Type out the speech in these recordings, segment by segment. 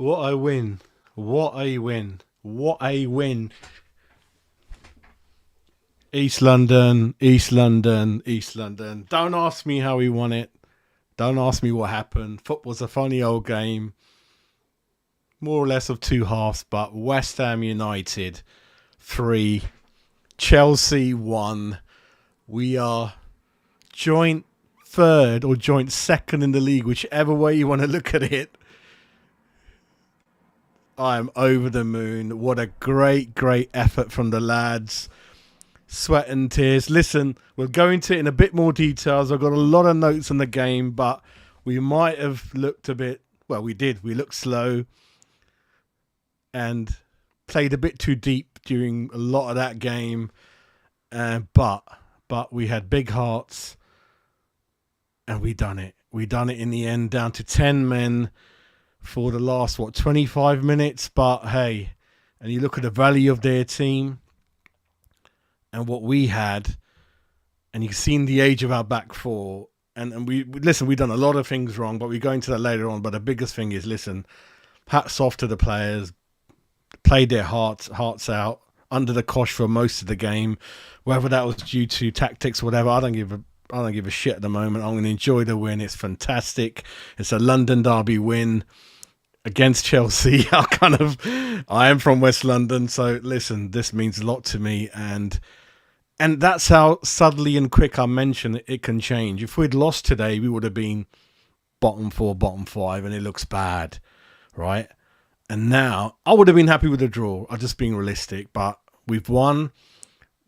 What a win. What a win. What a win. East London, East London, East London. Don't ask me how we won it. Don't ask me what happened. Football's a funny old game. More or less of two halves, but West Ham United 3, Chelsea 1. We are joint third or joint second in the league, whichever way you want to look at it. I am over the moon. What a great, great effort from the lads. Sweat and tears. Listen, we'll go into it in a bit more details. I've got a lot of notes on the game, but we might have looked a bit, well, we did. We looked slow and played a bit too deep during a lot of that game. But we had big hearts and we done it. We done it in the end, down to 10 men for the last, 25 minutes. But hey, and you look at the value of their team and what we had, and you've seen the age of our back four. And we listen, we've done a lot of things wrong, but we go into that later on. But the biggest thing is, listen, hats off to the players, played their hearts out under the cosh for most of the game, whether that was due to tactics or whatever. I don't give a shit at the moment. I'm going to enjoy the win. It's fantastic. It's a London derby win against Chelsea. I am from West London, so listen, this means a lot to me, and that's how suddenly and quick I mentioned it can change. If we'd lost today, we would have been bottom 4, bottom 5, and it looks bad, right? And now I would have been happy with a draw. I'm just being realistic, but we've won.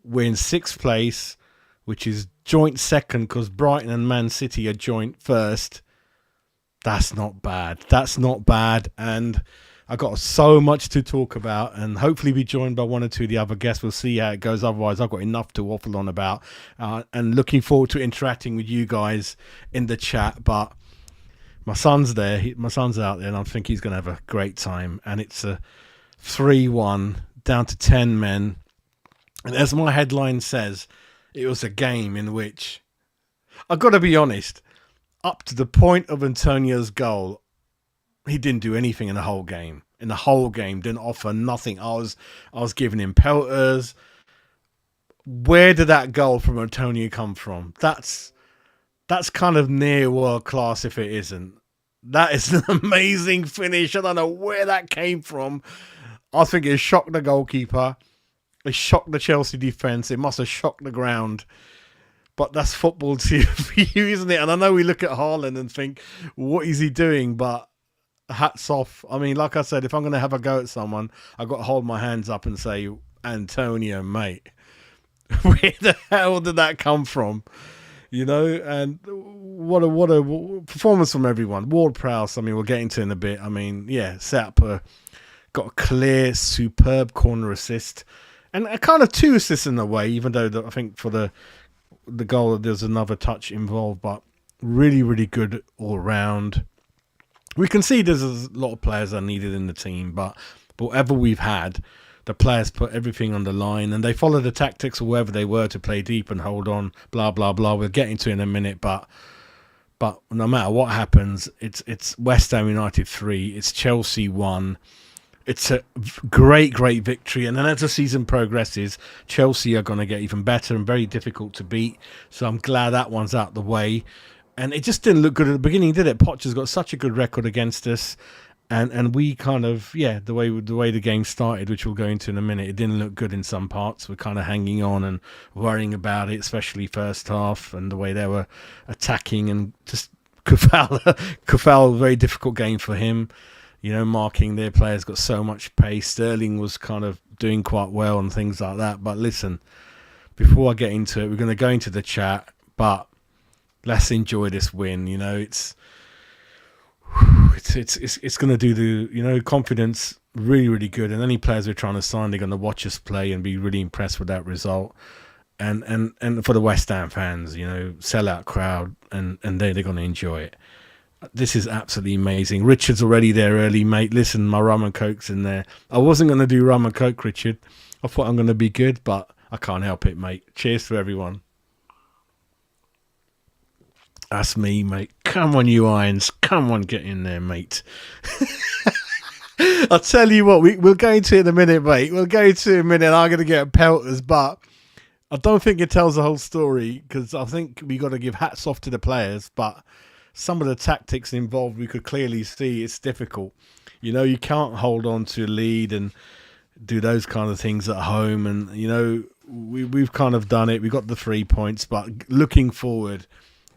We're in 6th place, which is joint second because Brighton and Man City are joint first. That's not bad. That's not bad. And I got so much to talk about, and hopefully be joined by one or two of the other guests. We'll see how it goes. Otherwise, I've got enough to waffle on about, and looking forward to interacting with you guys in the chat. But my son's there. My son's out there, and I think he's going to have a great time. And it's a 3-1 down to 10 men. And as my headline says, it was a game in which, I've got to be honest, up to the point of Antonio's goal, he didn't do anything in the whole game. In the whole game, didn't offer nothing. I was giving him pelters. Where did that goal from Antonio come from? That's kind of near world class if it isn't. That is an amazing finish. I don't know where that came from. I think it shocked the goalkeeper. It shocked the Chelsea defence. It must have shocked the ground. But that's football to you, isn't it? And I know we look at Haaland and think, what is he doing? But hats off. I mean, like I said, if I'm going to have a go at someone, I've got to hold my hands up and say, Antonio, mate, where the hell did that come from? You know, and what a performance from everyone. Ward-Prowse, I mean, we'll get into it in a bit. I mean, yeah, got a clear, superb corner assist. And a kind of 2 assists in a way, even though I think for the goal there's another touch involved, but really, really good all round. We can see there's a lot of players that are needed in the team, but whatever we've had, the players put everything on the line, and they follow the tactics or wherever they were to play deep and hold on, blah, blah, blah. We'll get into it in a minute, but no matter what happens, it's West Ham United 3, it's Chelsea 1. It's a great, great victory. And then as the season progresses, Chelsea are going to get even better and very difficult to beat. So I'm glad that one's out the way. And it just didn't look good at the beginning, did it? Potter's got such a good record against us. And we kind of, the way the game started, which we'll go into in a minute, it didn't look good in some parts. We're kind of hanging on and worrying about it, especially first half and the way they were attacking. And just Kufal, very difficult game for him. You know, marking their players, got so much pace. Sterling was kind of doing quite well and things like that. But listen, before I get into it, we're going to go into the chat. But let's enjoy this win. You know, it's going to do the confidence really, really good. And any players we're trying to sign, they're going to watch us play and be really impressed with that result. And for the West Ham fans, sellout crowd, and they're going to enjoy it. This is absolutely amazing. Richard's already there early, mate. Listen, my rum and coke's in there. I wasn't going to do rum and coke, Richard. I thought I'm going to be good, but I can't help it, mate. Cheers to everyone. That's me, mate. Come on, you irons. Come on, get in there, mate. I'll tell you what, we'll go into it in a minute, mate. We'll go into it in a minute. I'm going to get pelters, but I don't think it tells the whole story because I think we got to give hats off to the players, but some of the tactics involved, we could clearly see it's difficult. You know, you can't hold on to a lead and do those kind of things at home. And, you know, we've kind of done it. We got the 3 points, but looking forward,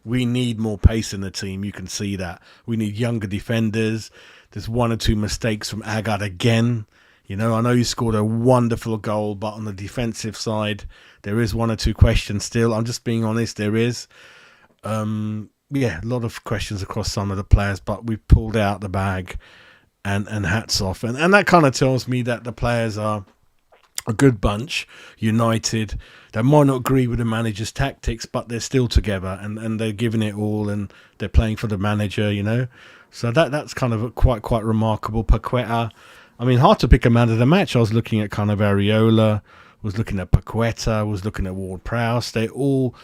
we need more pace in the team. You can see that. We need younger defenders. There's 1 or 2 mistakes from Agard again. You know, I know you scored a wonderful goal, but on the defensive side, there is 1 or 2 questions still. I'm just being honest, there is. Yeah, a lot of questions across some of the players, but we've pulled out the bag and hats off. And that kind of tells me that the players are a good bunch, united. They might not agree with the manager's tactics, but they're still together and they're giving it all and they're playing for the manager, you know. So that's kind of quite remarkable. Paqueta, I mean, hard to pick a man of the match. I was looking at kind of Areola, was looking at Paqueta, was looking at Ward-Prowse. They all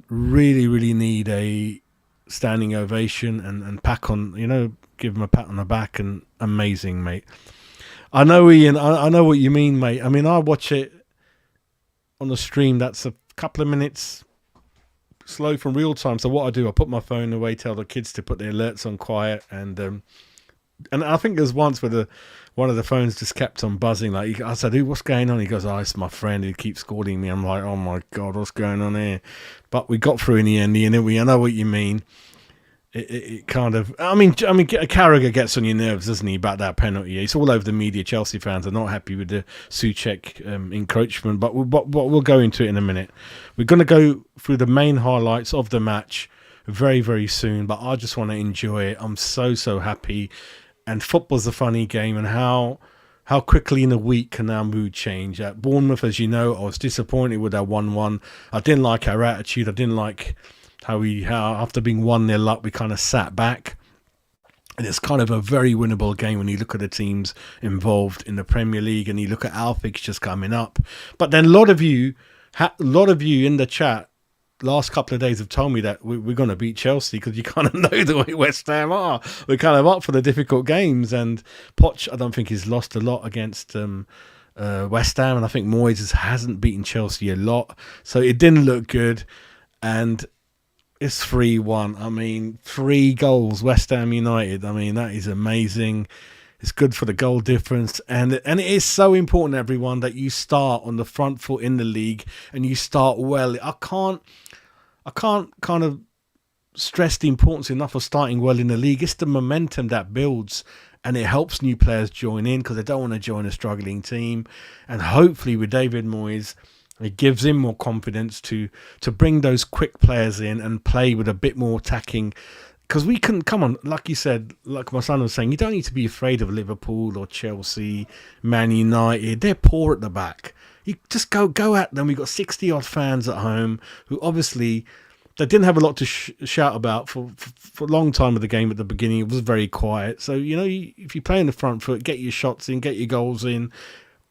really need a standing ovation and pack on, you know, give him a pat on the back. And amazing, mate. I know, Ian, I know what you mean, mate. I mean, I watch it on the stream. That's a couple of minutes slow from real time. So what I do, I put my phone away, tell the kids to put their alerts on quiet, and I think there's once where one of the phones just kept on buzzing. Like I said, "Dude, what's going on?" He goes, "Oh, it's my friend who keeps calling me." I'm like, "Oh my god, what's going on here?" But we got through in the end. Ian, I know what you mean. It kind of, I mean, Carragher gets on your nerves, doesn't he, about that penalty? It's all over the media. Chelsea fans are not happy with the Souček encroachment, but we'll go into it in a minute. We're going to go through the main highlights of the match very soon, but I just want to enjoy it. I'm so happy, and football's a funny game, and how quickly in a week can our mood change. At Bournemouth, as you know, I was disappointed with our 1-1. I didn't like our attitude. I didn't like how after being 1-0 up, we kind of sat back. And it's kind of a very winnable game when you look at the teams involved in the Premier League and you look at our fixtures coming up. But then a lot of you in the chat last couple of days have told me that we're going to beat Chelsea because you kind of know the way West Ham are. We're kind of up for the difficult games. And Poch, I don't think he's lost a lot against West Ham. And I think Moyes hasn't beaten Chelsea a lot. So it didn't look good. And it's 3-1. I mean, 3 goals, West Ham United. I mean, that is amazing. It's good for the goal difference. And it is so important, everyone, that you start on the front foot in the league and you start well. I can't kind of stress the importance enough of starting well in the league. It's the momentum that builds and it helps new players join in because they don't want to join a struggling team. And hopefully with David Moyes, it gives him more confidence to bring those quick players in and play with a bit more attacking. Because we can, come on, like you said, like my son was saying, you don't need to be afraid of Liverpool or Chelsea, Man United. They're poor at the back. You just go at them. We've got 60-odd fans at home who obviously, they didn't have a lot to shout about for a long time of the game at the beginning. It was very quiet. So, you know, if you play in the front foot, get your shots in, get your goals in.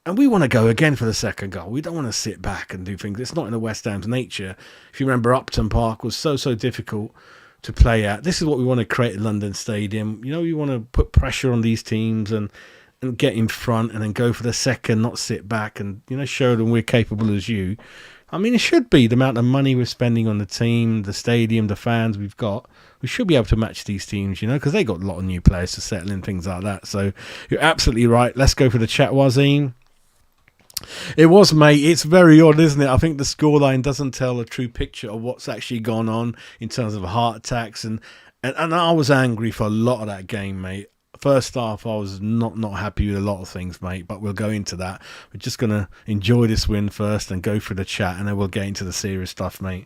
And we want to go again for the second goal. We don't want to sit back and do things. It's not in the West Ham's nature. If you remember, Upton Park was so difficult to play at. This is what we want to create at London Stadium. You know, we want to put pressure on these teams and get in front and then go for the second, not sit back and, you know, show them we're capable as you. I mean, it should be the amount of money we're spending on the team, the stadium, the fans we've got. We should be able to match these teams, you know, because they got a lot of new players to settle in, things like that. So you're absolutely right. Let's go for the chat, Wazim. It was, mate. It's very odd, isn't it? I think the scoreline doesn't tell a true picture of what's actually gone on in terms of heart attacks. And I was angry for a lot of that game, mate. First half, I was not happy with a lot of things, mate. But we'll go into that. We're just going to enjoy this win first and go through the chat. And then we'll get into the serious stuff, mate.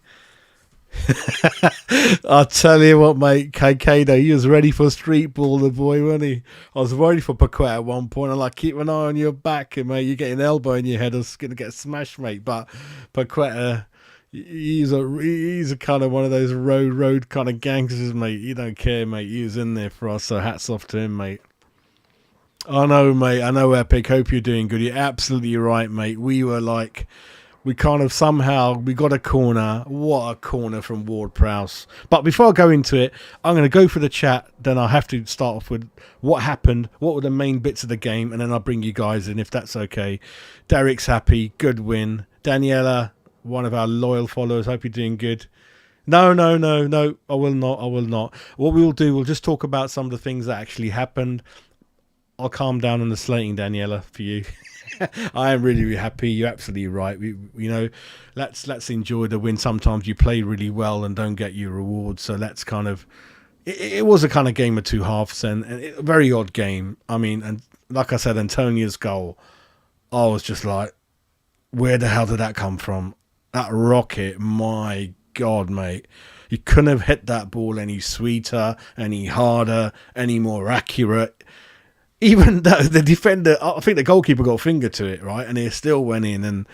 I'll tell you what, mate, KK, he was ready for street ball, the boy, wasn't he? I was worried for Paqueta at one point. I'm like, keep an eye on your back, and mate, you're getting an elbow in your head. I was going to get smashed, mate. But Paqueta, he's a kind of one of those road kind of gangsters, mate. You don't care, mate. He was in there for us, so hats off to him, mate. I know, mate. I know, Epic. Hope you're doing good. You're absolutely right, mate. We were like, We kind of somehow, we got a corner. What a corner from Ward-Prowse. But before I go into it, I'm going to go for the chat. Then I'll have to start off with what happened, what were the main bits of the game, and then I'll bring you guys in if that's okay. Derek's happy, good win. Daniela, one of our loyal followers, hope you're doing good. No, I will not. What we will do, we'll just talk about some of the things that actually happened. I'll calm down on the slating, Daniela, for you. I am really, really happy. You're absolutely right. Let's enjoy the win. Sometimes you play really well and don't get your rewards. So let's kind of. It was a kind of game of two halves and a very odd game. I mean, and like I said, Antonia's goal. I was just like, where the hell did that come from? That rocket, my God, mate. You couldn't have hit that ball any sweeter, any harder, any more accurate. Even though the defender, I think the goalkeeper got a finger to it, right? And it still went in. And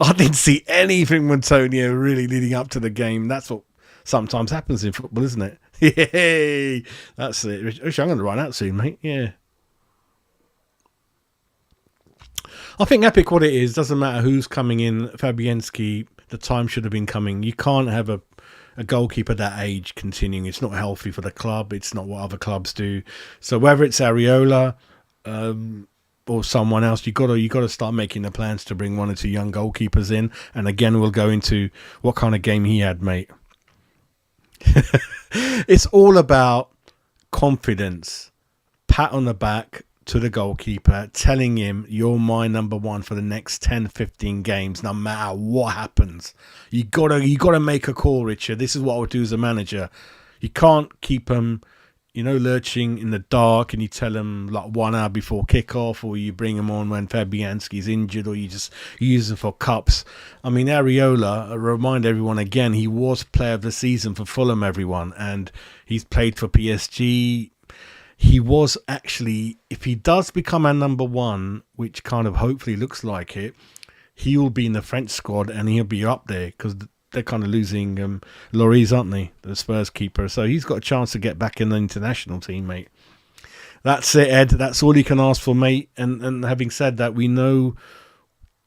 I didn't see anything from Antonio really leading up to the game. That's what sometimes happens in football, isn't it? Yay! That's it. I'm going to run out soon, mate. Yeah. I think Epic, what it is, doesn't matter who's coming in. Fabianski, the time should have been coming. You can't have a goalkeeper that age continuing. It's not healthy for the club. It's not what other clubs do. So whether it's Areola or someone else, you got to start making the plans to bring one or two young goalkeepers in. And again, we'll go into what kind of game he had, mate. It's all about confidence, pat on the back to the goalkeeper, telling him you're my number one for the next 10, 15 games, no matter what happens. You gotta make a call, Richard. This is what I would do as a manager. You can't keep him, lurching in the dark, and you tell him like 1 hour before kickoff, or you bring him on when Fabianski's injured, or you just use him for cups. I mean, Areola, I remind everyone again, he was player of the season for Fulham, everyone, and he's played for PSG. He was actually, if he does become our number one, which kind of hopefully looks like it, he will be in the French squad and he'll be up there because they're kind of losing Lloris, aren't they? The Spurs keeper. So he's got a chance to get back in the international team, mate. That's it, Ed. That's all you can ask for, mate. And having said that, we know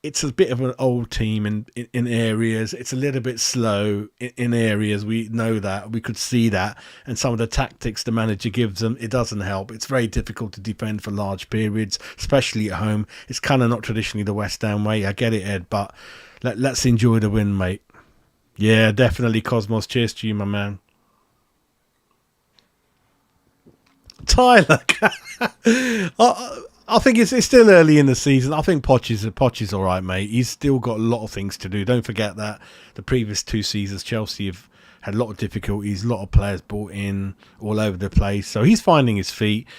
it's a bit of an old team in areas. It's a little bit slow in areas. We know that. We could see that. And some of the tactics the manager gives them, it doesn't help. It's very difficult to defend for large periods, especially at home. It's kind of not traditionally the West Ham way. I get it, Ed, but let's enjoy the win, mate. Yeah, definitely, Cosmos. Cheers to you, my man. Tyler. I think it's still early in the season. I think Poch is all right, mate. He's still got a lot of things to do. Don't forget that the previous 2 seasons, Chelsea have had a lot of difficulties, a lot of players brought in all over the place. So he's finding his feet.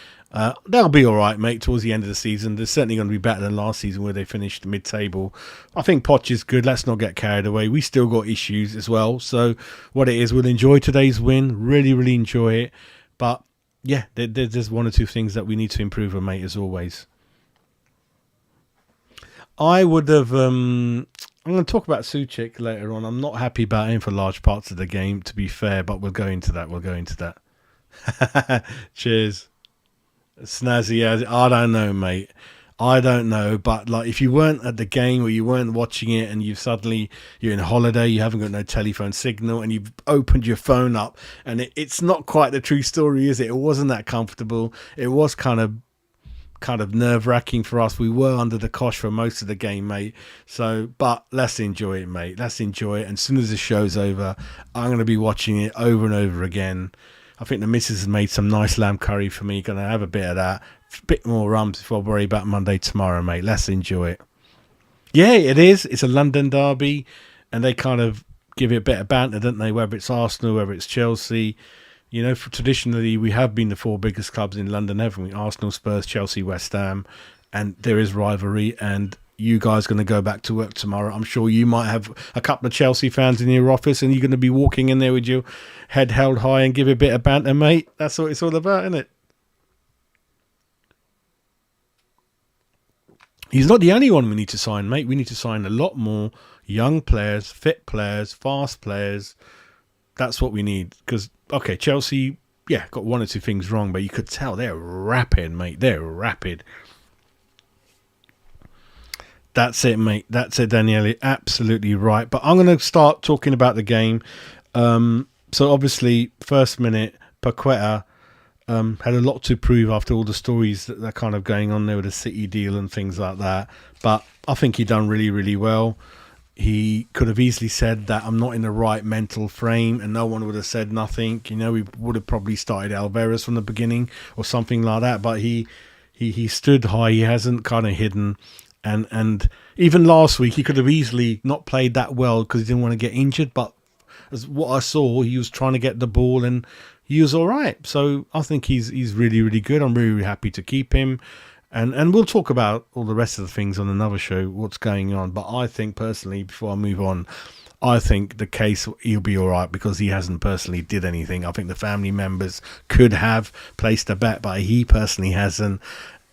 They'll be all right, mate, towards the end of the season. They're certainly going to be better than last season where they finished mid-table. I think Poch is good. Let's not get carried away. We still got issues as well. So what it is, we'll enjoy today's win. Really, really enjoy it. But yeah, there's 1 or 2 things that we need to improve on, mate, as always. I would have... I'm going to talk about Souček later on. I'm not happy about him for large parts of the game, to be fair, but we'll go into that. Cheers. Snazzy, I don't know, mate. I don't know, but like if you weren't at the game or you weren't watching it and you're in holiday, you haven't got no telephone signal and you've opened your phone up and it's not quite the true story, is it? It wasn't that comfortable. It was kind of nerve-wracking for us. We were under the cosh for most of the game, mate. So, but let's enjoy it, mate. Let's enjoy it. And as soon as the show's over, I'm going to be watching it over and over again. I think the missus has made some nice lamb curry for me. Going to have a bit of that. A bit more rums before I worry about Monday tomorrow, mate. Let's enjoy it. Yeah, it is. It's a London derby. And they kind of give it a bit of banter, don't they? Whether it's Arsenal, whether it's Chelsea. Traditionally, we have been the 4 biggest clubs in London, haven't we? Arsenal, Spurs, Chelsea, West Ham. And there is rivalry. And you guys going to go back to work tomorrow. I'm sure you might have a couple of Chelsea fans in your office and you're going to be walking in there with your head held high and give a bit of banter, mate. That's what it's all about, isn't it? He's not the only one we need to sign, mate. We need to sign a lot more young players, fit players, fast players. That's what we need. Because, okay, Chelsea, yeah, got 1 or 2 things wrong, but you could tell they're rapid, mate. They're rapid. That's it, mate. That's it, Daniele. Absolutely right. But I'm going to start talking about the game. So obviously, first minute, Paqueta had a lot to prove after all the stories that are kind of going on there with the City deal and things like that. But I think he done really, really well. He could have easily said that I'm not in the right mental frame, and no one would have said nothing. You know, we would have probably started Alvarez from the beginning or something like that. But he stood high. He hasn't kind of hidden. And even last week, he could have easily not played that well because he didn't want to get injured. But as what I saw, he was trying to get the ball and he was all right. So I think he's really, really good. I'm really, really happy to keep him. And we'll talk about all the rest of the things on another show, what's going on. But I think personally, before I move on, I think the case, he'll be all right because he hasn't personally did anything. I think the family members could have placed a bet, but he personally hasn't.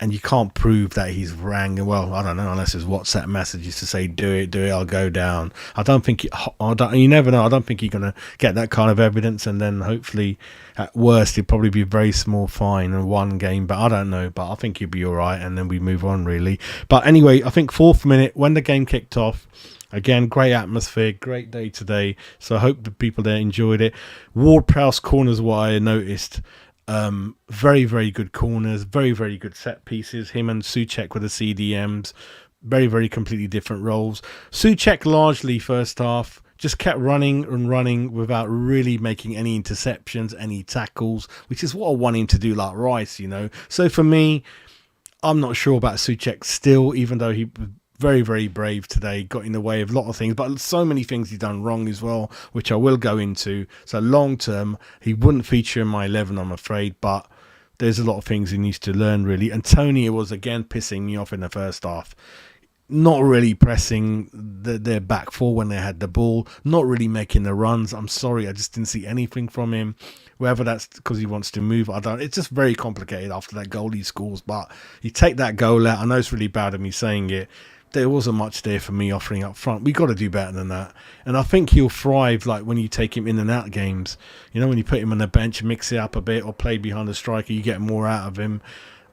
And you can't prove that he's rang. Well, I don't know, unless there's WhatsApp messages to say, do it, I'll go down. You never know. I don't think you're going to get that kind of evidence. And then hopefully, at worst, it'll probably be a very small fine and one game. But I don't know. But I think he'll be all right. And then we move on, really. But anyway, I think fourth minute, when the game kicked off, again, great atmosphere, great day today. So I hope the people there enjoyed it. Ward-Prowse corners, what I noticed. Very, very good corners, very, very good set pieces. Him and Souček with the CDMs, very, very completely different roles. Souček largely first half just kept running and running without really making any interceptions, any tackles, which is what I want him to do like Rice, you know. So for me, I'm not sure about Souček still, even though he very, very brave today, got in the way of a lot of things, but so many things he's done wrong as well, which I will go into. So long term, he wouldn't feature in my 11, I'm afraid, but there's a lot of things he needs to learn, really. Antonio was again pissing me off in the first half. Not really pressing their back four when they had the ball, not really making the runs. I'm sorry, I just didn't see anything from him. Whether that's because he wants to move, I don't. It's just very complicated after that goal he scores. But you take that goal out, I know it's really bad of me saying it. There wasn't much there for me offering up front. We got to do better than that. And I think he'll thrive like when you take him in and out games. You know, when you put him on the bench, mix it up a bit or play behind the striker, you get more out of him.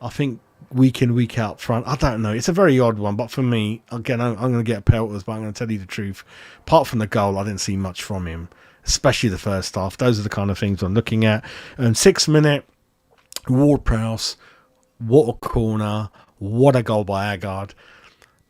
I think week in, week out front, I don't know. It's a very odd one. But for me, again, I'm going to get pelters, but I'm going to tell you the truth. Apart from the goal, I didn't see much from him, especially the first half. Those are the kind of things I'm looking at. And 6 minute, Ward-Prowse, what a corner, what a goal by Agard.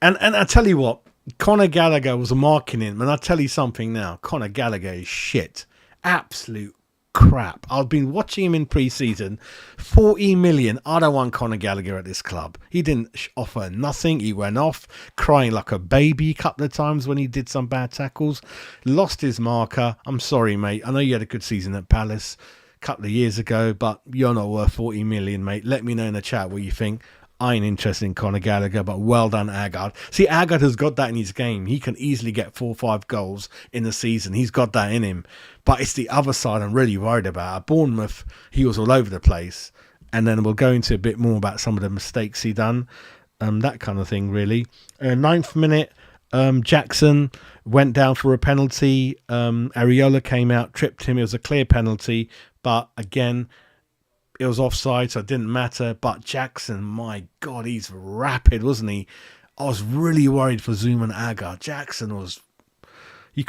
And I tell you what, Conor Gallagher was marking him, and I tell you something now, Conor Gallagher is shit. Absolute crap. I've been watching him in pre-season. 40 million. I don't want Conor Gallagher at this club. He didn't offer nothing. He went off crying like a baby a couple of times when he did some bad tackles. Lost his marker. I'm sorry, mate. I know you had a good season at Palace a couple of years ago, but you're not worth 40 million, mate. Let me know in the chat what you think. I ain't interested in Conor Gallagher, but well done, Agard. See, Agard has got that in his game. He can easily get 4 or 5 goals in the season. He's got that in him. But it's the other side I'm really worried about. At Bournemouth, he was all over the place. And then we'll go into a bit more about some of the mistakes he done. That kind of thing, really. 9th minute, Jackson went down for a penalty. Areola came out, tripped him. It was a clear penalty. But again, it was offside, so it didn't matter. But Jackson, my God, he's rapid, wasn't he? I was really worried for Zoom and Agard. Jackson was... We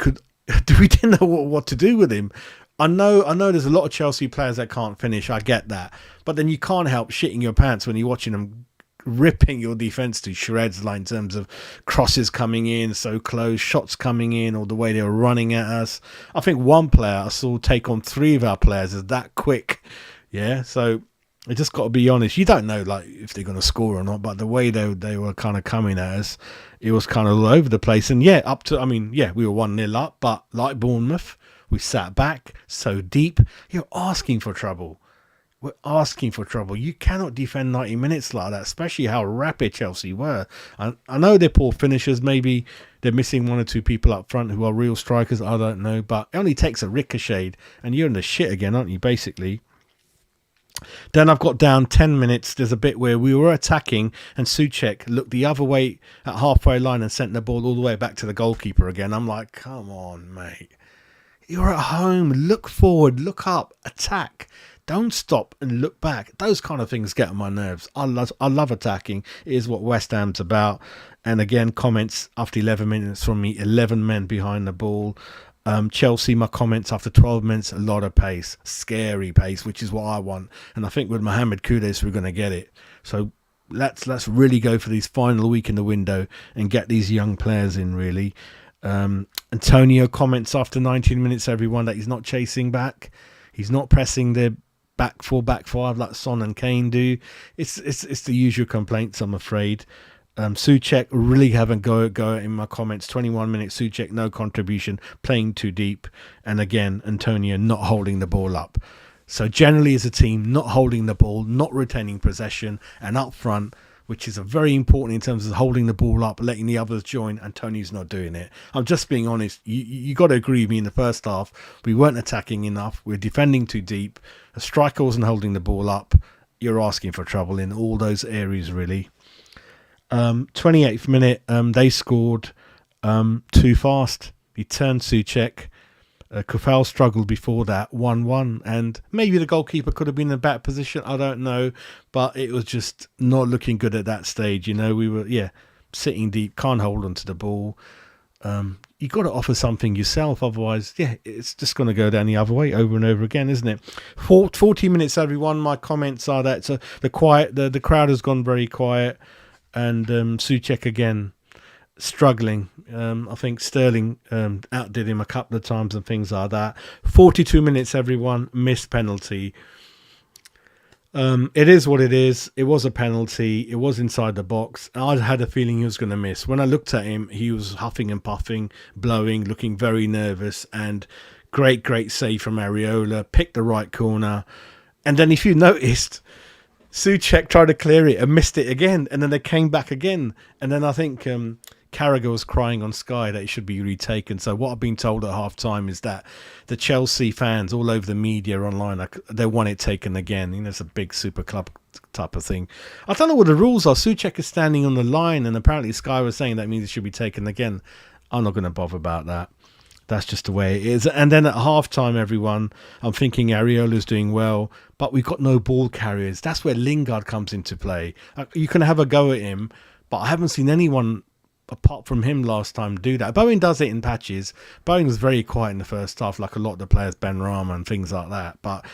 didn't know what to do with him. I know there's a lot of Chelsea players that can't finish. I get that. But then you can't help shitting your pants when you're watching them ripping your defence to shreds, like in terms of crosses coming in so close, shots coming in, or the way they were running at us. I think one player I saw take on 3 of our players is that quick. Yeah, so I just got to be honest. You don't know like if they're going to score or not, but the way they were kind of coming at us, it was kind of all over the place. And yeah, we were 1-0 up, but like Bournemouth, we sat back so deep. You're asking for trouble. We're asking for trouble. You cannot defend 90 minutes like that, especially how rapid Chelsea were. I know they're poor finishers. Maybe they're missing 1 or 2 people up front who are real strikers. I don't know, but it only takes a ricochet, and you're in the shit again, aren't you, basically? Then I've got down 10 minutes. There's a bit where we were attacking and Souček looked the other way at halfway line and sent the ball all the way back to the goalkeeper again. I'm like, come on, mate. You're at home. Look forward, look up, attack. Don't stop and look back. Those kind of things get on my nerves. I love attacking. It is what West Ham's about. And again, comments after 11 minutes from me, 11 men behind the ball. Chelsea, my comments after 12 minutes, a lot of pace, scary pace, which is what I want. And I think with Mohamed Kudus, we're going to get it. So let's really go for these final week in the window and get these young players in, really. Antonio comments after 19 minutes, everyone, that he's not chasing back. He's not pressing the back four, back five like Son and Kane do. It's the usual complaints, I'm afraid. Souček really haven't go in my comments. 21 minutes, Souček, no contribution, playing too deep. And again, Antonio not holding the ball up. So generally as a team, not holding the ball, not retaining possession, and up front, which is a very important in terms of holding the ball up, letting the others join. Antonio's not doing it. I'm just being honest. You got to agree with me in the first half. We weren't attacking enough. We're defending too deep. A striker wasn't holding the ball up. You're asking for trouble in all those areas, really. 28th minute, they scored too fast. He turned Souček. Kufal struggled before that, 1-1, and maybe the goalkeeper could have been in a better position, I don't know, but it was just not looking good at that stage. We were sitting deep, can't hold onto the ball. You got to offer something yourself, otherwise it's just going to go down the other way over and over again, isn't it? 40 minutes, everyone. My comments are that the crowd has gone very quiet, and Souček again struggling. I think Sterling outdid him a couple of times and things like that. 42 minutes, everyone. Missed penalty. It is what it is. It was a penalty. It was inside the box. I had a feeling he was going to miss. When I looked at him, he was huffing and puffing, blowing, looking very nervous, and great save from Areola. Picked the right corner. And then if you noticed, Souček tried to clear it and missed it again, and then they came back again. And then I think Carragher was crying on Sky that it should be retaken. So what I've been told at half time is that the Chelsea fans all over the media online, they want it taken again. It's a big super club type of thing. I don't know what the rules are. Souček is standing on the line, and apparently Sky was saying that means it should be taken again. I'm not going to bother about that. That's just the way it is. And then at half-time, everyone, I'm thinking Areola's doing well, but we've got no ball carriers. That's where Lingard comes into play. You can have a go at him, but I haven't seen anyone apart from him last time do that. Bowen does it in patches. Bowen was very quiet in the first half, like a lot of the players, Ben Rama and things like that. But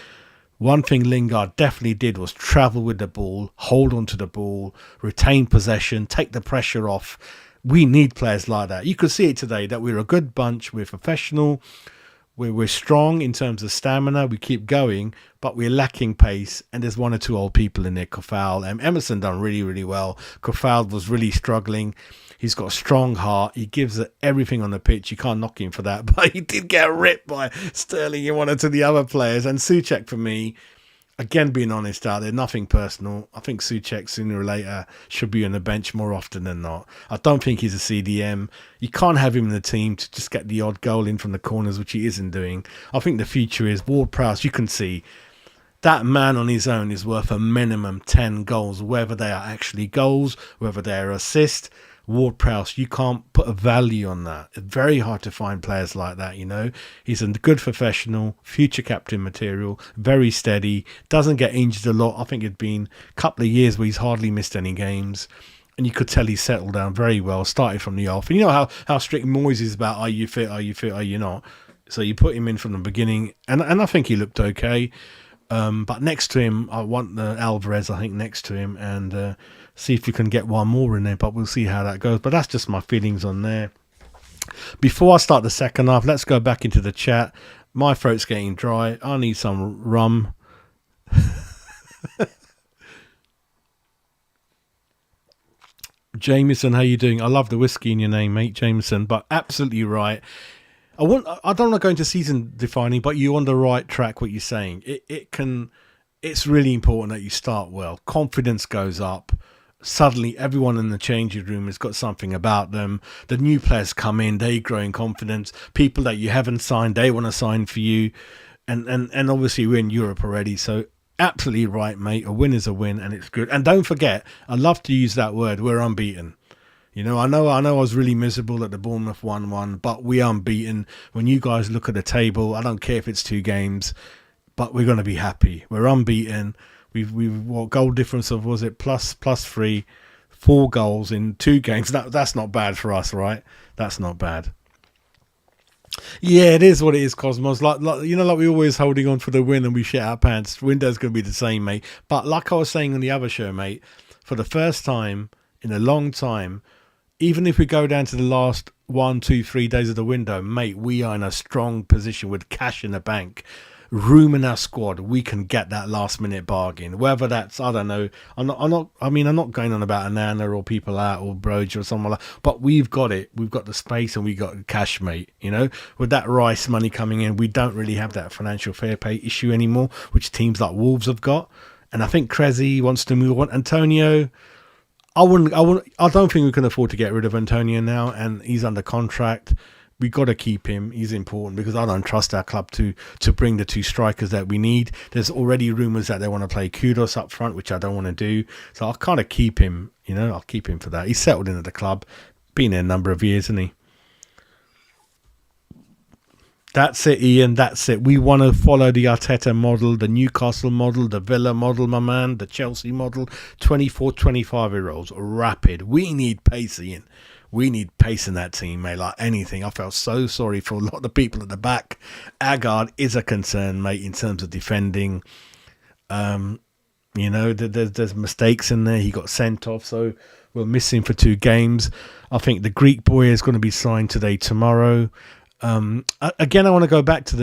one thing Lingard definitely did was travel with the ball, hold on to the ball, retain possession, take the pressure off. We need players like that. You could see it today that we're a good bunch. We're professional. We're strong in terms of stamina. We keep going, but we're lacking pace. And there's one or two old people in there. Kofal, Emerson done really well. Kofal was really struggling. He's got a strong heart. He gives it everything on the pitch. You can't knock him for that. But he did get ripped by Sterling and one or two of the other players. And Souček, for me, again, being honest out there, nothing personal. I think Souček, sooner or later, should be on the bench more often than not. I don't think he's a CDM. You can't have him in the team to just get the odd goal in from the corners, which he isn't doing. I think the future is Ward-Prowse. You can see that man on his own is worth a minimum 10 goals, whether they are actually goals, whether they are assists. Ward-Prowse, you can't put a value on that. It's very hard to find players like that, He's a good professional, future captain material, very steady, doesn't get injured a lot. I think it'd been a couple of years where he's hardly missed any games. And you could tell he settled down very well, started from the off. And you know how strict Moyes is about, are you fit, are you not? So you put him in from the beginning, and I think he looked okay. But next to him, I want the Alvarez, I think, next to him, and see if you can get one more in there, but we'll see how that goes. But that's just my feelings on there. Before I start the second half, let's go back into the chat. My throat's getting dry. I need some rum. Jameson, how you doing? I love the whiskey in your name, mate, Jameson, but absolutely right. I don't want to go into season defining, but you're on the right track, what you're saying. It's really important that you start well. Confidence goes up. Suddenly everyone in the changing room has got something about them. The new players come in, they grow in confidence. People that you haven't signed, they want to sign for you. And obviously we're in Europe already, so absolutely right, mate. A win is a win, and it's good. And don't forget, I love to use that word, we're unbeaten. I was really miserable at the Bournemouth 1-1, but we are unbeaten. When you guys look at the table, I don't care if it's 2 games, but we're going to be happy. We're unbeaten. We've what goal difference of, was it plus 3, 4 goals in 2 games. That's not bad for us, right? That's not bad. Yeah, it is what it is, Cosmos. Like we always holding on for the win and we shit our pants. Window's going to be the same, mate. But like I was saying on the other show, mate, for the first time in a long time, even if we go down to the last 1, 2, 3 days of the window, mate, we are in a strong position with cash in the bank, room in our squad. We can get that last minute bargain. Whether that's, I don't know. I'm not going on about Anana or people out or Broge or someone like that, but we've got it. We've got the space and we got cash, mate. With that Rice money coming in, we don't really have that financial fair play issue anymore, which teams like Wolves have got. And I think Cressy wants to move on. Antonio, I don't think we can afford to get rid of Antonio now, and he's under contract. We got to keep him. He's important because I don't trust our club to bring the 2 strikers that we need. There's already rumours that they want to play Kudos up front, which I don't want to do. So I'll kind of keep him. I'll keep him for that. He's settled into the club, been there a number of years, hasn't he? That's it, Ian. That's it. We want to follow the Arteta model, the Newcastle model, the Villa model, my man, the Chelsea model. 24, 25-year-olds, rapid. We need pace, Ian. We need pace in that team, mate, like anything. I felt so sorry for a lot of the people at the back. Agard is a concern, mate, in terms of defending. There's mistakes in there. He got sent off, so we'll miss him for 2 games. I think the Greek boy is going to be signed today, tomorrow. Again, I want to go back to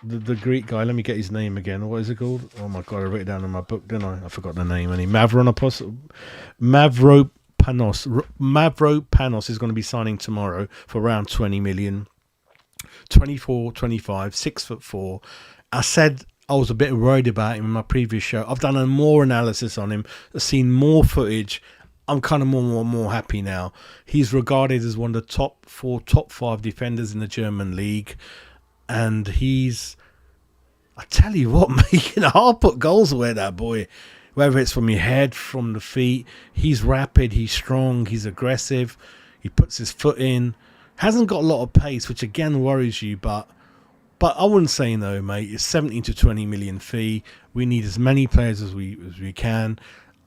the Greek guy. Let me get his name again. What is it called? Oh my God, I wrote it down in my book, didn't I? I forgot the name. Mavropanos is going to be signing tomorrow for around 20 million. 24, 25, 6'4". I said I was a bit worried about him in my previous show. I've done more analysis on him, seen more footage. I'm kind of more happy now. He's regarded as one of the top 4, top 5 defenders in the German league. And I tell you what, mate, I'll put goals away, that boy. Whether it's from your head, from the feet. He's rapid, he's strong, he's aggressive. He puts his foot in. Hasn't got a lot of pace, which again worries you, but I wouldn't say no, mate. It's 17 to 20 million fee. We need as many players as we can.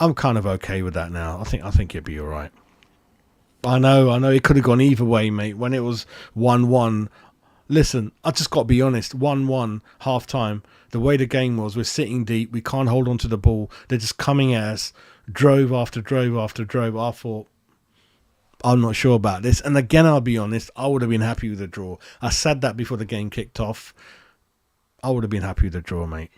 I'm kind of okay with that now. I think it'd be all right. I know. It could have gone either way, mate. When it was 1-1, listen, I just got to be honest. 1-1, half time. The way the game was, we're sitting deep. We can't hold on to the ball. They're just coming at us, drove after drove after drove. I thought, I'm not sure about this. And again, I'll be honest, I would have been happy with a draw. I said that before the game kicked off. I would have been happy with a draw, mate.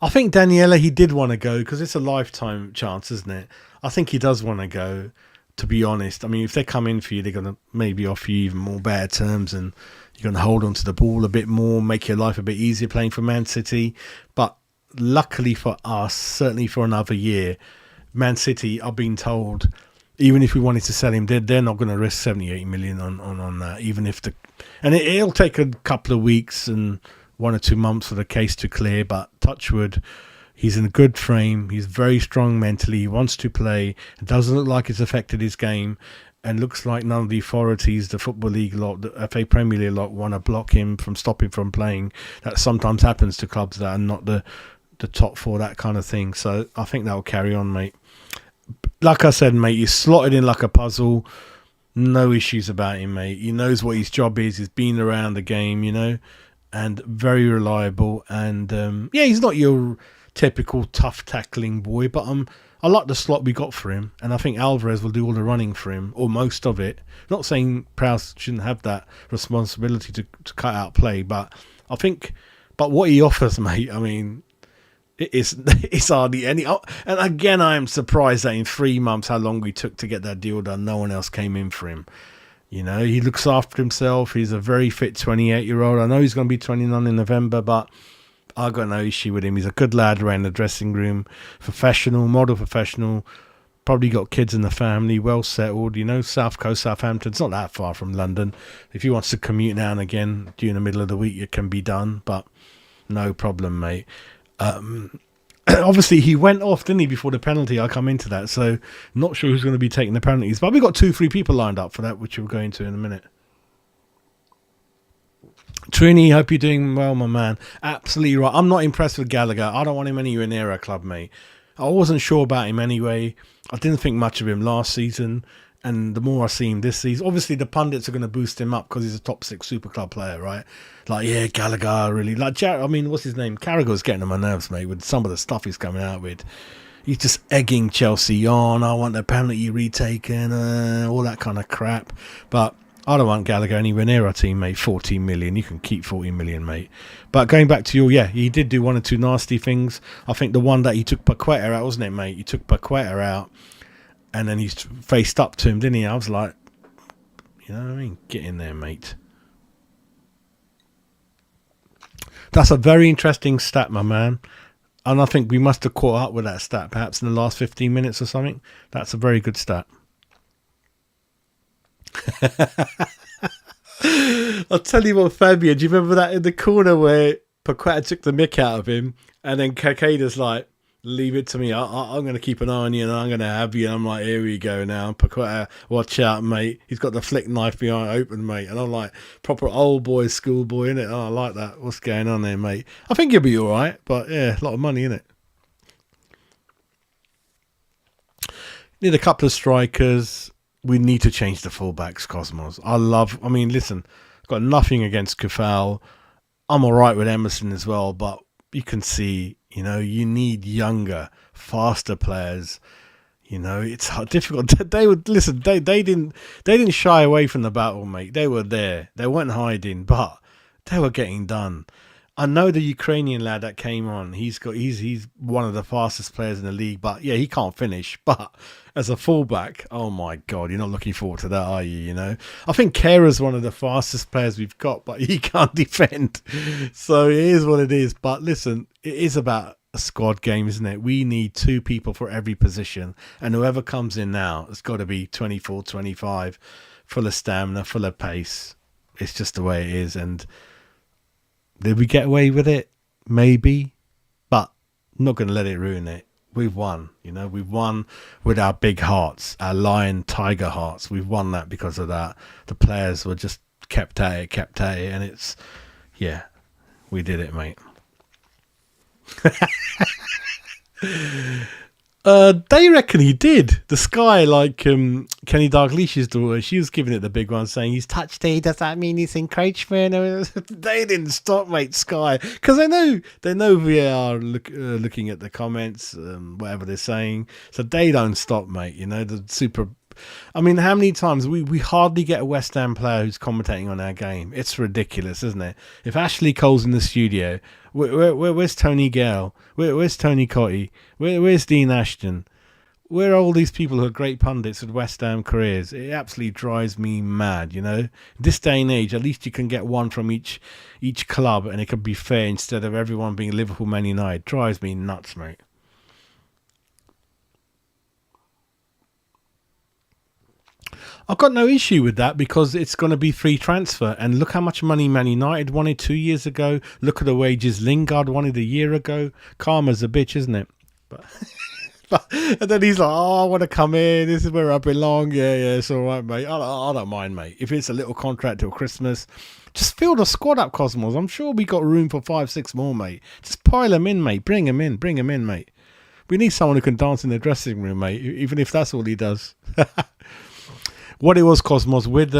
I think Daniela, he did want to go because it's a lifetime chance, isn't it? I think he does want to go, to be honest. I mean, if they come in for you, they're going to maybe offer you even more better terms and you're going to hold on to the ball a bit more, make your life a bit easier playing for Man City. But luckily for us, certainly for another year, Man City, I've been told, even if we wanted to sell him, they're not going to risk 78 million on that, even if and it'll take a couple of weeks and 1 or 2 months for the case to clear, but touchwood, he's in a good frame, he's very strong mentally, he wants to play, it doesn't look like it's affected his game, and looks like none of the authorities, the Football League lot, the FA Premier League lot, want to block him from stopping from playing. That sometimes happens to clubs that are not the top 4, that kind of thing. So I think that will carry on, mate. Like I said, mate, he's slotted in like a puzzle. No issues about him, mate. He knows what his job is. He's been around the game, and very reliable. And he's not your typical tough tackling boy, but I like the slot we got for him, and I think Alvarez will do all the running for him, or most of it. Not saying Prowse shouldn't have that responsibility to cut out play, but I think, what he offers, mate, I mean, it's hardly any. And again, I am surprised that in 3 months, how long we took to get that deal done, no one else came in for him. He looks after himself. He's a very fit 28-year-old. I know he's going to be 29 in November, but I've got no issue with him. He's a good lad around the dressing room. Professional, model professional. Probably got kids in the family, well settled. South Coast, Southampton. It's not that far from London. If he wants to commute now and again during the middle of the week, it can be done, but no problem, mate. Obviously, he went off, didn't he, before the penalty? I'll come into that. So, not sure who's going to be taking the penalties. But we got 2-3 people lined up for that, which we'll go into in a minute. Trini, hope you're doing well, my man. Absolutely right. I'm not impressed with Gallagher. I don't want him anywhere near our club, mate. I wasn't sure about him anyway. I didn't think much of him last season. And the more I see him this season, obviously the pundits are going to boost him up because he's a top 6 super club player, right? Like, yeah, Gallagher, really. Like, what's his name? Carragher's getting on my nerves, mate, with some of the stuff he's coming out with. He's just egging Chelsea on. I want the penalty retaken, all that kind of crap. But I don't want Gallagher anywhere near our team, mate. 14 million. You can keep 14 million, mate. But going back to he did do one or two nasty things. I think the one that he took Paqueta out, wasn't it, mate? He took Paqueta out and then he's faced up to him, didn't he? I was like, you know what I mean? Get in there, mate. That's a very interesting stat, my man. And I think we must have caught up with that stat perhaps in the last 15 minutes or something. That's a very good stat. I'll tell you what, Fabian, do you remember that in the corner where Paqueta took the mick out of him and then Kakeda's like, leave it to me, I'm going to keep an eye on you and I'm going to have you. And I'm like, here we go now. Paqueta, watch out, mate. He's got the flick knife behind open, mate. And I'm like, proper old boy, schoolboy, innit? Oh, I like that. What's going on there, mate? I think you'll be all right, but yeah, a lot of money, innit? Need a couple of strikers. We need to change the fullbacks, Cosmos. Listen, I've got nothing against Kufal. I'm all right with Emerson as well, but you can see, you need younger, faster players. It's difficult. They didn't shy away from the battle, mate. They were there. They weren't hiding, but they were getting done. I know the Ukrainian lad that came on. He's one of the fastest players in the league, but yeah, he can't finish. But as a fullback, oh my God, you're not looking forward to that, are you? I think Kera's one of the fastest players we've got, but he can't defend. So it is what it is. But listen, it is about a squad game, isn't it? We need 2 people for every position, and whoever comes in now, it's got to be 24, 25, full of stamina, full of pace. It's just the way it is, and did we get away with it? Maybe. But I'm not going to let it ruin it. We've won. We've won with our big hearts, our lion tiger hearts. We've won that because of that. The players were just kept at it. And we did it, mate. They reckon he did. The Sky, like Kenny Dalglish's daughter, she was giving it the big one, saying he's touched it. Does that mean he's encroachment? They didn't stop, mate. Sky, because they know we are looking at the comments, whatever they're saying, so they don't stop, mate. The super. I mean, how many times we hardly get a West Ham player who's commentating on our game? It's ridiculous, isn't it? If Ashley Cole's in the studio, where's Tony Gale? Where's Tony Cotty? Where's Dean Ashton? Where are all these people who are great pundits with West Ham careers? It absolutely drives me mad, This day and age, at least you can get one from each club and it can be fair instead of everyone being Liverpool, Man United. Drives me nuts, mate. I've got no issue with that because it's going to be free transfer. And look how much money Man United wanted 2 years ago. Look at the wages Lingard wanted a year ago. Karma's a bitch, isn't it? And then he's like, I want to come in. This is where I belong. Yeah, it's all right, mate. I don't mind, mate. If it's a little contract till Christmas, just fill the squad up, Cosmos. I'm sure we got room for 5-6 more, mate. Just pile them in, mate. Bring them in, mate. We need someone who can dance in the dressing room, mate, even if that's all he does. What it was, Cosmos, with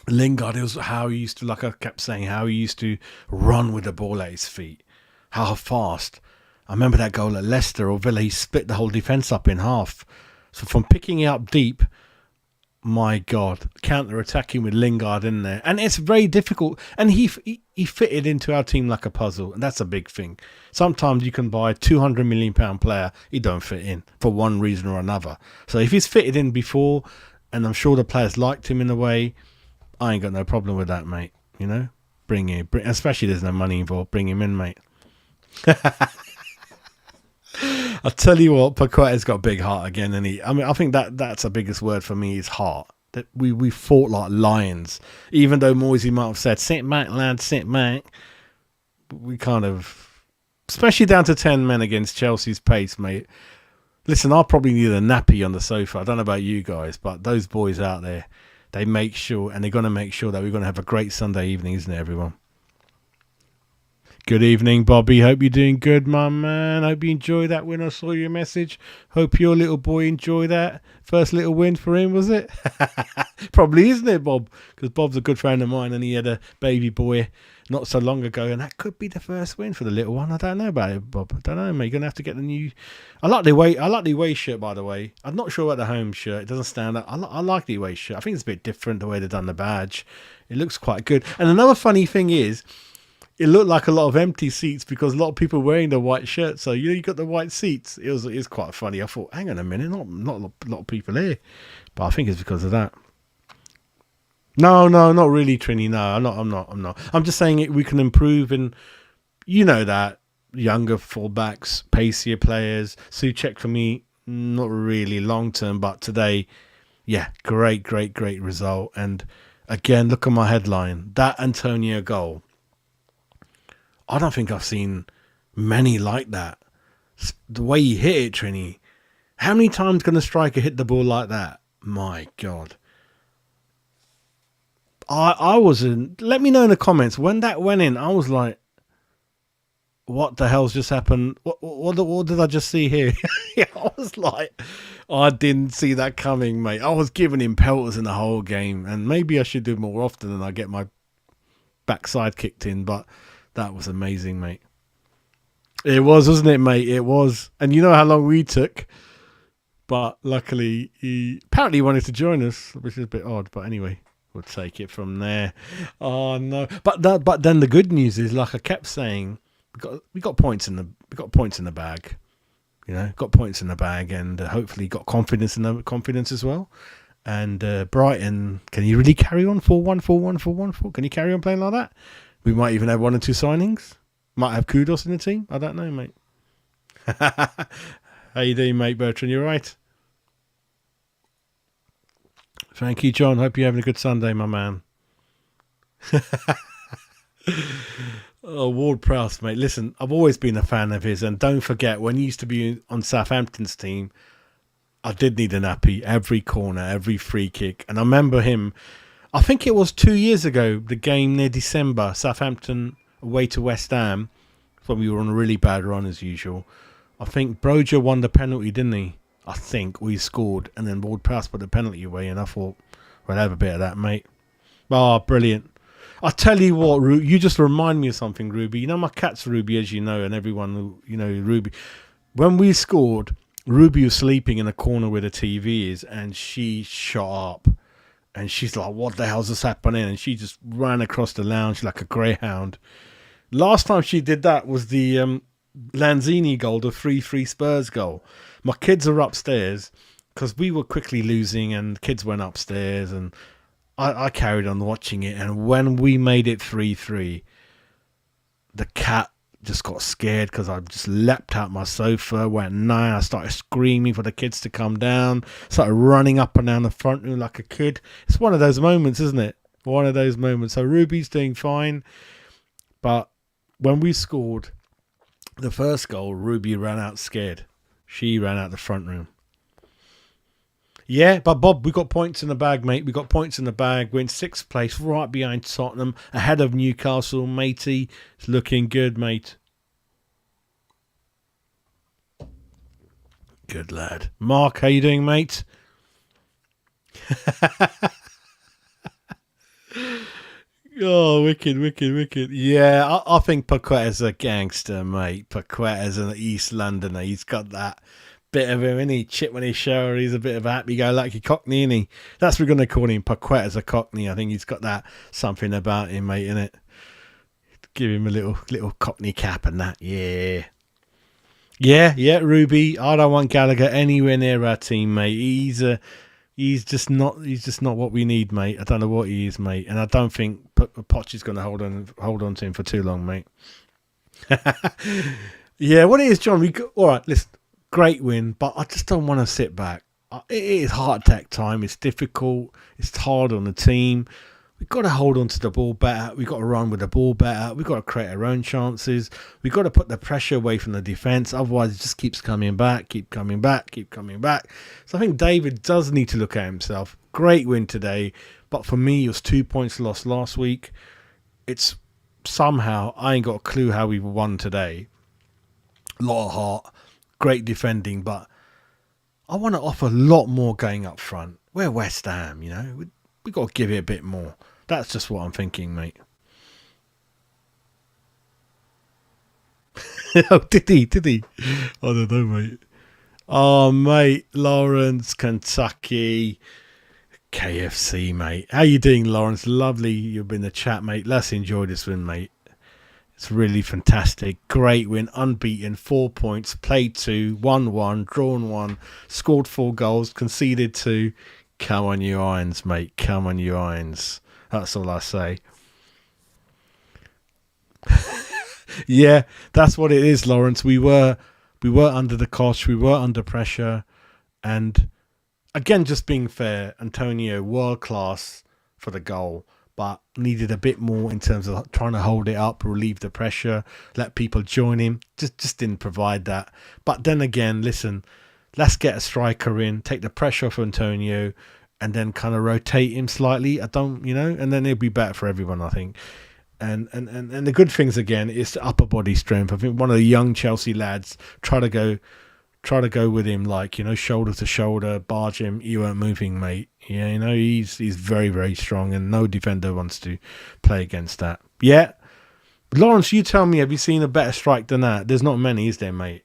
Lingard, it was how he used to, like I kept saying, how he used to run with the ball at his feet. How fast. I remember that goal at Leicester or Villa, he split the whole defence up in half. So from picking it up deep, my God, counter-attacking with Lingard in there. And it's very difficult. And he fitted into our team like a puzzle. And that's a big thing. Sometimes you can buy a £200 million player, he don't fit in for one reason or another. So if he's fitted in before, and I'm sure the players liked him in a way, I ain't got no problem with that, mate. Bring him. Especially there's no money involved. Bring him in, mate. I'll tell you what, Paqueta's got a big heart again, and I think that's the biggest word for me is heart. That we fought like lions, even though Moisey might have said, "Sit back, lad, sit back." We kind of especially down to 10 men against Chelsea's pace, mate. Listen, I'll probably need a nappy on the sofa. I don't know about you guys, but those boys out there, they make sure, and they're going to make sure that we're going to have a great Sunday evening, isn't it, everyone? Good evening, Bobby. Hope you're doing good, my man. Hope you enjoyed that win. I saw your message. Hope your little boy enjoyed that. First little win for him, was it? Probably, isn't it, Bob? Because Bob's a good friend of mine, and he had a baby boy not so long ago, and that could be the first win for the little one. I don't know about it, Bob. I don't know, mate. You're gonna have to get the new. I like the away shirt, by the way. I'm not sure about the home shirt. It doesn't stand out. I like the away shirt. I think it's a bit different the way they've done the badge. It looks quite good. And another funny thing is, it looked like a lot of empty seats because a lot of people wearing the white shirt. So you got the white seats. It was quite funny. I thought, hang on a minute, not a lot of people here, but I think it's because of that. No, not really, Trini. No, I'm not. I'm just saying we can improve, and you know that younger fullbacks, pacier players. Souček for me, not really long term, but today, yeah, great result. And again, look at my headline. That Antonio goal. I don't think I've seen many like that. The way he hit it, Trini. How many times can a striker hit the ball like that? My God. I wasn't. Let me know in the comments when that went in. I was like, "What the hell's just happened? What did I just see here?" Yeah, I was like, I didn't see that coming, mate. I was giving him pelters in the whole game, and maybe I should do more often than I get my backside kicked in. But that was amazing, mate. It was, wasn't it, mate? It was, and you know how long we took. But luckily, he apparently wanted to join us, which is a bit odd. But anyway. We'll take it from there. Oh no! But then the good news is, like I kept saying, we got points in the bag. You know, got points in the bag, and hopefully got confidence as well. And Brighton, can you really carry on 4-1, 4-1, 4-1, 4? Can you carry on playing like that? We might even have 1 or 2 signings. Might have Kudos in the team. I don't know, mate. How you doing, mate, Bertrand? You all right? Thank you, John. Hope you're having a good Sunday, my man. Oh, Ward-Prowse, mate. Listen, I've always been a fan of his. And don't forget, when he used to be on Southampton's team, I did need a nappy. Every corner, every free kick. And I remember him, I think it was 2 years ago, the game near December, Southampton away to West Ham, when we were on a really bad run as usual. I think Broja won the penalty, didn't he? I think we scored, and then Ward-Prowse put the penalty away, and I thought, we'll have a bit of that, mate. Oh, brilliant. I'll tell you what, you just remind me of something, Ruby. You know, my cat's Ruby, as you know, and everyone who, you know, Ruby. When we scored, Ruby was sleeping in a corner where the TV is, and she shot up. And she's like, what the hell's this happening? And she just ran across the lounge like a greyhound. Last time she did that was the Lanzini goal, the 3-3 Spurs goal. My kids are upstairs because we were quickly losing, and kids went upstairs, and I carried on watching it. And when we made it 3-3, the cat just got scared because I just leapt out my sofa, went nine. I started screaming for the kids to come down, started running up and down the front room like a kid. It's one of those moments, isn't it? One of those moments. So Ruby's doing fine, but when we scored the first goal, Ruby ran out scared. She ran out the front room. Yeah, but Bob, we got points in the bag, mate. We got points in the bag. We're in 6th place, right behind Tottenham, ahead of Newcastle. Matey, it's looking good, mate. Good lad. Mark, how you doing, mate? Oh, wicked. Yeah, I think Paqueta's a gangster, mate. Paqueta's an East Londoner. He's got that bit of him, isn't he? Chip on his shoulder. He's a bit of a happy-go-lucky Cockney, isn't he? That's what we're going to call him. Paqueta's a Cockney. I think he's got that something about him, mate, innit? Give him a little Cockney cap and that. Yeah. Yeah, Ruby. I don't want Gallagher anywhere near our team, mate. He's just not what we need, mate. I don't know what he is, mate, and I don't think Poch is going to hold on to him for too long, mate. Yeah, what it is, John. All right. Listen, great win, but I just don't want to sit back. It is heart attack time. It's difficult. It's hard on the team. We've got to hold on to the ball better. We've got to run with the ball better. We've got to create our own chances. We've got to put the pressure away from the defence. Otherwise, it just keeps coming back, keep coming back, keep coming back. So I think David does need to look at himself. Great win today. But for me, it was 2 points lost last week. It's somehow, I ain't got a clue how we won today. A lot of heart. Great defending. But I want to offer a lot more going up front. We're West Ham, you know. We've got to give it a bit more. That's just what I'm thinking, mate. Oh, did he? I don't know, mate. Oh, mate. Lawrence, Kentucky, KFC, mate. How you doing, Lawrence? Lovely you've been in the chat, mate. Let's enjoy this win, mate. It's really fantastic. Great win. Unbeaten. 4 points. Played 2. Won 1. Drawn 1. Scored 4 goals. Conceded 2. Come on, you Irons, mate. Come on, you Irons. That's all I say. Yeah, that's what it is, Lawrence. We were under the cosh. We were under pressure. And again, just being fair, Antonio, world class for the goal, but needed a bit more in terms of trying to hold it up, relieve the pressure, let people join him. Just didn't provide that. But then again, listen, let's get a striker in, take the pressure off Antonio, and then kind of rotate him slightly. And then it'll be better for everyone, I think. And the good things again is the upper body strength. I think one of the young Chelsea lads try to go with him, like, shoulder to shoulder, barge him. You weren't moving, mate. Yeah, he's very, very strong, and no defender wants to play against that. Yeah, Lawrence, you tell me, have you seen a better strike than that? There's not many, is there, mate?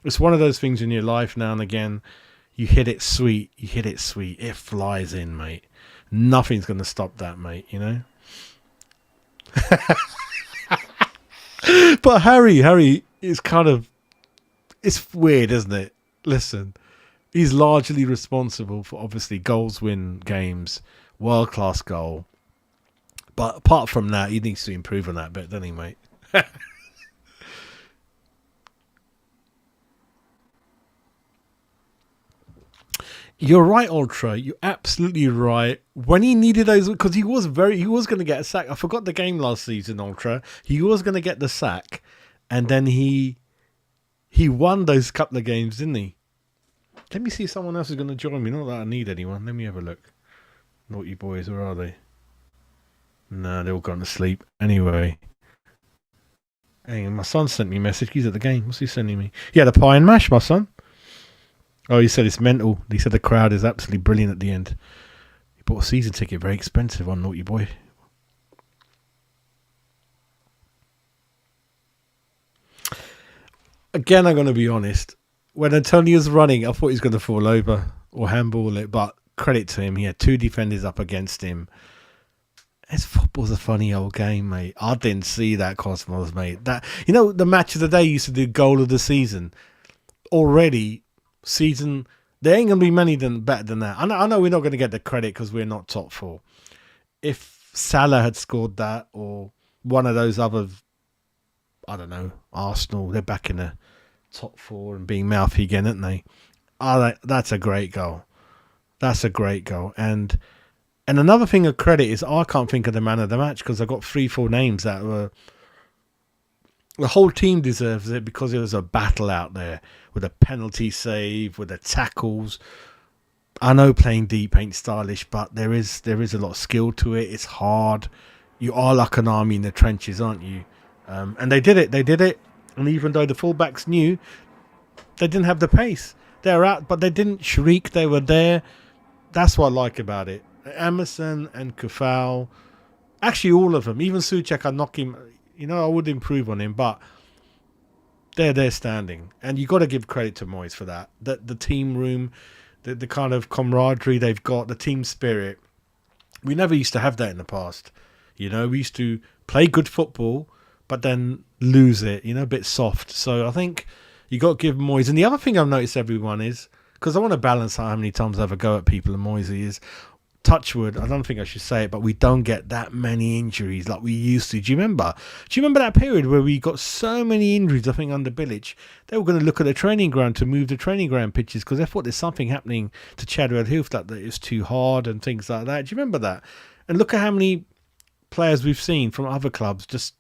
It's one of those things in your life now and again. You hit it sweet. It flies in, mate. Nothing's going to stop that, mate, But Harry is it's weird, isn't it? Listen, he's largely responsible for, obviously, goals win games, world-class goal. But apart from that, he needs to improve on that bit, doesn't he, mate? You're right, Ultra. You're absolutely right. When he needed those, because he was going to get a sack. I forgot the game last season, Ultra. He was going to get the sack, and then he won those couple of games, didn't he? Let me see if someone else is going to join me. Not that I need anyone. Let me have a look. Naughty boys, where are they? No, they're all gone to sleep. Anyway. Hey, my son sent me a message. He's at the game. What's he sending me? Yeah, the pie and mash, my son. Oh, he said it's mental. He said the crowd is absolutely brilliant at the end. He bought a season ticket, very expensive on Naughty Boy. Again, I'm going to be honest. When Antonio's running, I thought he was going to fall over or handball it, but credit to him. He had 2 defenders up against him. Football's a funny old game, mate. I didn't see that, Cosmos, mate. The match of the day used to do goal of the season. Already, there ain't gonna be many better than that. I know we're not gonna get the credit because we're not top 4. If Salah had scored that, or one of those other, I don't know, Arsenal, they're back in the top 4 and being mouthy again, aren't they? That's a great goal. And another thing of credit is I can't think of the man of the match because I got 3-4 names that were. The whole team deserves it because it was a battle out there with a penalty save, with the tackles. I know playing deep ain't stylish, but there is a lot of skill to it. It's hard. You are like an army in the trenches, aren't you? And they did it. And even though the fullbacks knew, they didn't have the pace. They're out, but they didn't shriek. They were there. That's what I like about it. Emerson and Kufal, actually all of them. Even Souček, I knock him. I would improve on him, but they're standing. And you got to give credit to Moyes for that. The team room, the kind of camaraderie they've got, the team spirit. We never used to have that in the past. We used to play good football, but then lose it, a bit soft. So I think you got to give Moyes. And the other thing I've noticed, everyone, is, because I want to balance out how many times I ever go at people and Moyes, is, touchwood, I don't think I should say it, but we don't get that many injuries like we used to. Do you remember that period where we got so many injuries? I think under Bilic, they were going to look at the training ground to move the training ground pitches because they thought there's something happening to Chadwell Heath that is too hard and things like that. Do you remember that? And look at how many players we've seen from other clubs, just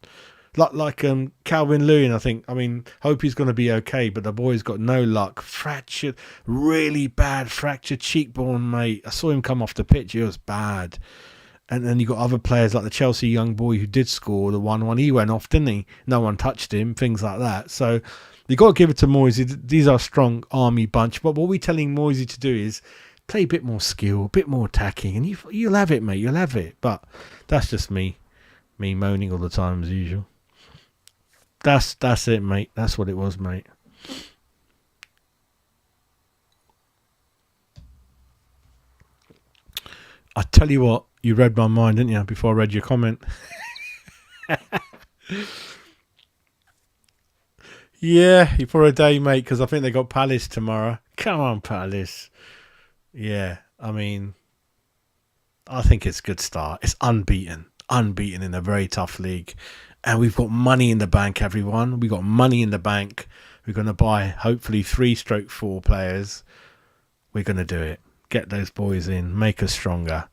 like Calvin Lewin. Hope he's going to be okay, but the boy's got no luck. Fractured, really bad fractured cheekbone, mate. I saw him come off the pitch. It was bad. And then you got other players like the Chelsea young boy who did score the 1-1. He went off, didn't he? No one touched him, things like that. So you got to give it to Moisey. These are a strong army bunch. But what we're telling Moisey to do is play a bit more skill, a bit more attacking, and you'll have it, mate. You'll have it. But that's just me moaning all the time as usual. That's it, mate. That's what it was, mate. I tell you what, you read my mind, didn't you, before I read your comment? Yeah, for a day, mate, because I think they got Palace tomorrow. Come on, Palace. Yeah, I think it's a good start. It's unbeaten in a very tough league. And we've got money in the bank, everyone. We've got money in the bank. We're going to buy, hopefully, 3/4 players. We're going to do it. Get those boys in. Make us stronger.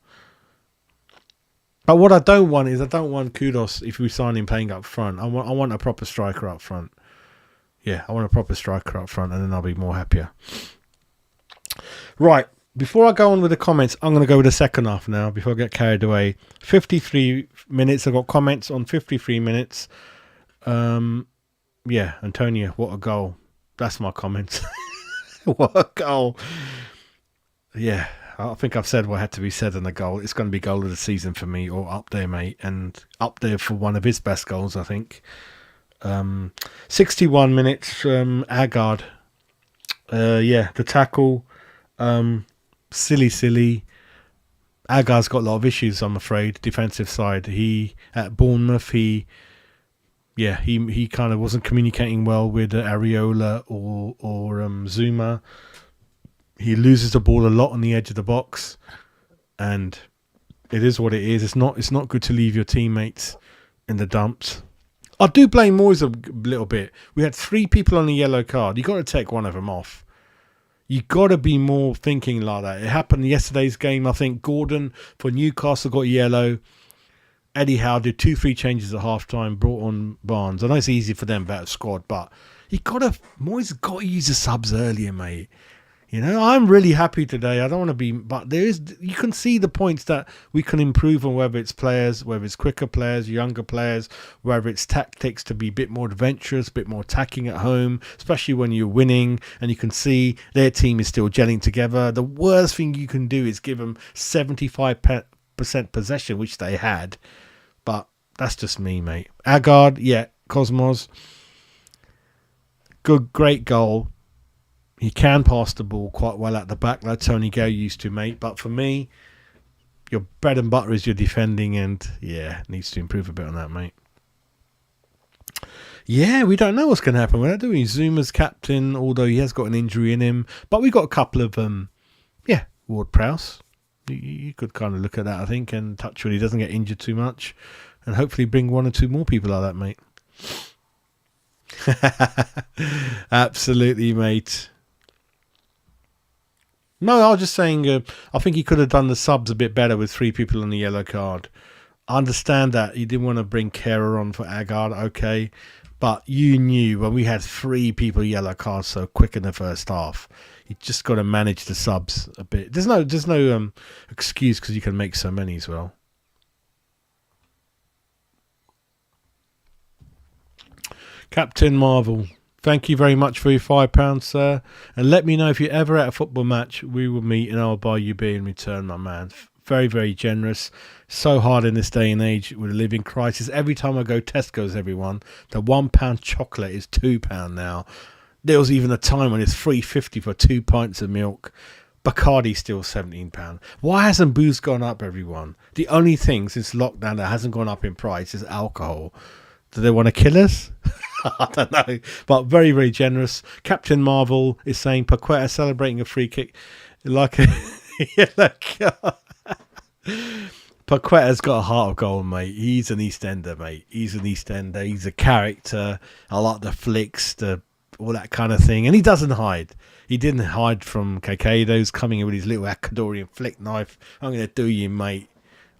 But what I don't want is Kudos if we sign him playing up front. I want a proper striker up front. Yeah, I want a proper striker up front, and then I'll be more happier. Right. Before I go on with the comments, I'm going to go with the second half now before I get carried away. 53 minutes. I've got comments on 53 minutes. Yeah, Antonio, what a goal. That's my comments. What a goal. Yeah, I think I've said what had to be said in the goal. It's going to be goal of the season for me, or up there, mate. And up there for one of his best goals, I think. 61 minutes, Agard. Yeah, the tackle. Silly. Agar's got a lot of issues, I'm afraid, defensive side. He at Bournemouth, he kind of wasn't communicating well with Areola or Zuma. He loses the ball a lot on the edge of the box, and it is what it is. It's not good to leave your teammates in the dumps. I do blame Moyes a little bit. We had 3 people on the yellow card. You got to take one of them off. You got to be more thinking like that. It happened in yesterday's game. I think Gordon for Newcastle got yellow. Eddie Howe did 2-3 changes at half-time, brought on Barnes. I know it's easy for them, better squad, but Moyes got to use the subs earlier, mate. You know, I'm really happy today. I don't want to be, but you can see the points that we can improve on, whether it's players, whether it's quicker players, younger players, whether it's tactics to be a bit more adventurous, a bit more attacking at home, especially when you're winning and you can see their team is still gelling together. The worst thing you can do is give them 75% possession, which they had, but that's just me, mate. Agard, yeah, Cosmos, great goal. He can pass the ball quite well at the back, like Tony Gale used to, mate. But for me, your bread and butter is your defending, and yeah, needs to improve a bit on that, mate. Yeah, we don't know what's going to happen with that, do we? Zuma's captain, although he has got an injury in him. But we got a couple of, Ward-Prowse. You could kind of look at that, I think, and touch wood he doesn't get injured too much. And hopefully bring 1 or 2 more people like that, mate. Absolutely, mate. No, I was just saying, I think he could have done the subs a bit better with 3 people on the yellow card. I understand that he didn't want to bring Kehrer on for Agard, okay, but you knew when we had 3 people yellow cards so quick in the first half, you just got to manage the subs a bit. There's no excuse because you can make so many as well. Captain Marvel, thank you very much for your £5, sir. And let me know if you're ever at a football match. We will meet and I'll buy you beer in return, my man. Very, very generous. So hard in this day and age with a living crisis. Every time I go Tesco's, everyone, the £1 chocolate is £2 now. There was even a time when it's $3.50 for 2 pints of milk. Bacardi's still £17. Why hasn't booze gone up, everyone? The only thing since lockdown that hasn't gone up in price is alcohol. Do they want to kill us? I don't know. But very, very generous. Captain Marvel is saying Paqueta celebrating a free kick like a yellow card. Paqueta's got a heart of gold, mate. He's an Eastender, mate. He's an Eastender. He's a character. I like the flicks, all that kind of thing. And he doesn't hide. He didn't hide from Caicedo's coming in with his little Ecuadorian flick knife. I'm going to do you, mate.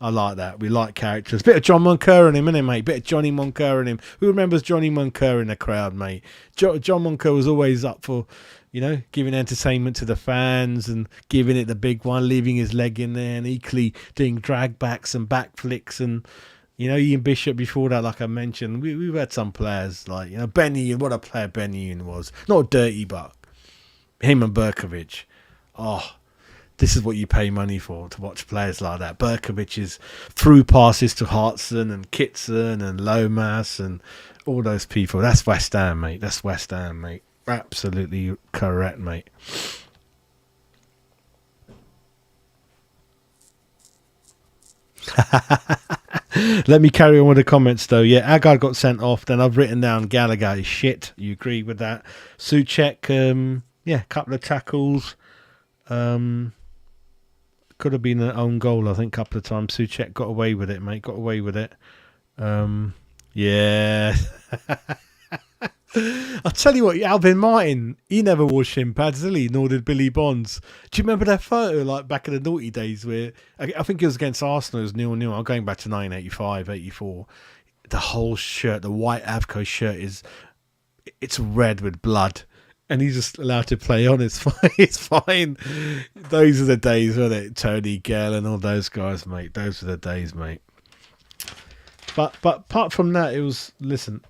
I like that. We like characters. Bit of John Moncur in him, innit, mate? Bit of Johnny Moncur in him. Who remembers Johnny Moncur in the crowd, mate? John Moncur was always up for, giving entertainment to the fans and giving it the big one, leaving his leg in there and equally doing drag backs and back flicks. And, Ian Bishop before that, like I mentioned, we've had some players like, Benny, what a player Benny was. Not dirty, but him and Berkovic. Oh, this is what you pay money for, to watch players like that. Berkovic's through passes to Hartson and Kitson and Lomas and all those people. That's West Ham, mate. That's West Ham, mate. Absolutely correct, mate. Let me carry on with the comments, though. Yeah, Agard got sent off. Then I've written down Gallagher is shit. You agree with that? Souček, couple of tackles. Could have been an own goal, I think, a couple of times. Souček got away with it, mate. Got away with it. Yeah. I'll tell you what, Alvin Martin, he never wore shin pads, did he? Nor did Billy Bonds. Do you remember that photo, like back in the naughty days, where I think it was against Arsenal, it was 0-0. I'm going back to 1985, 84. The whole shirt, the white Avco shirt, it's red with blood. And he's just allowed to play on. It's fine. It's fine. Those are the days, weren't it? Tony Gale and all those guys, mate. Those are the days, mate. But apart from that, it was, listen,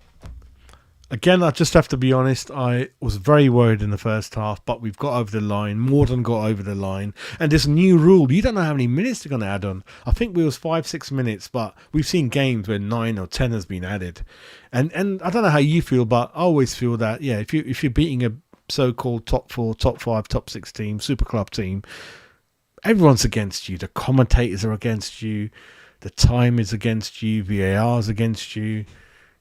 again, I just have to be honest. I was very worried in the first half, but we've got over the line, more than got over the line. And this new rule, you don't know how many minutes they're going to add on. I think we was 5-6 minutes, but we've seen games where 9 or 10 has been added. And I don't know how you feel, but I always feel that, yeah, if you're beating a so-called top 4, top 5, top 6 team, super club team, everyone's against you. The commentators are against you. The time is against you. VAR is against you.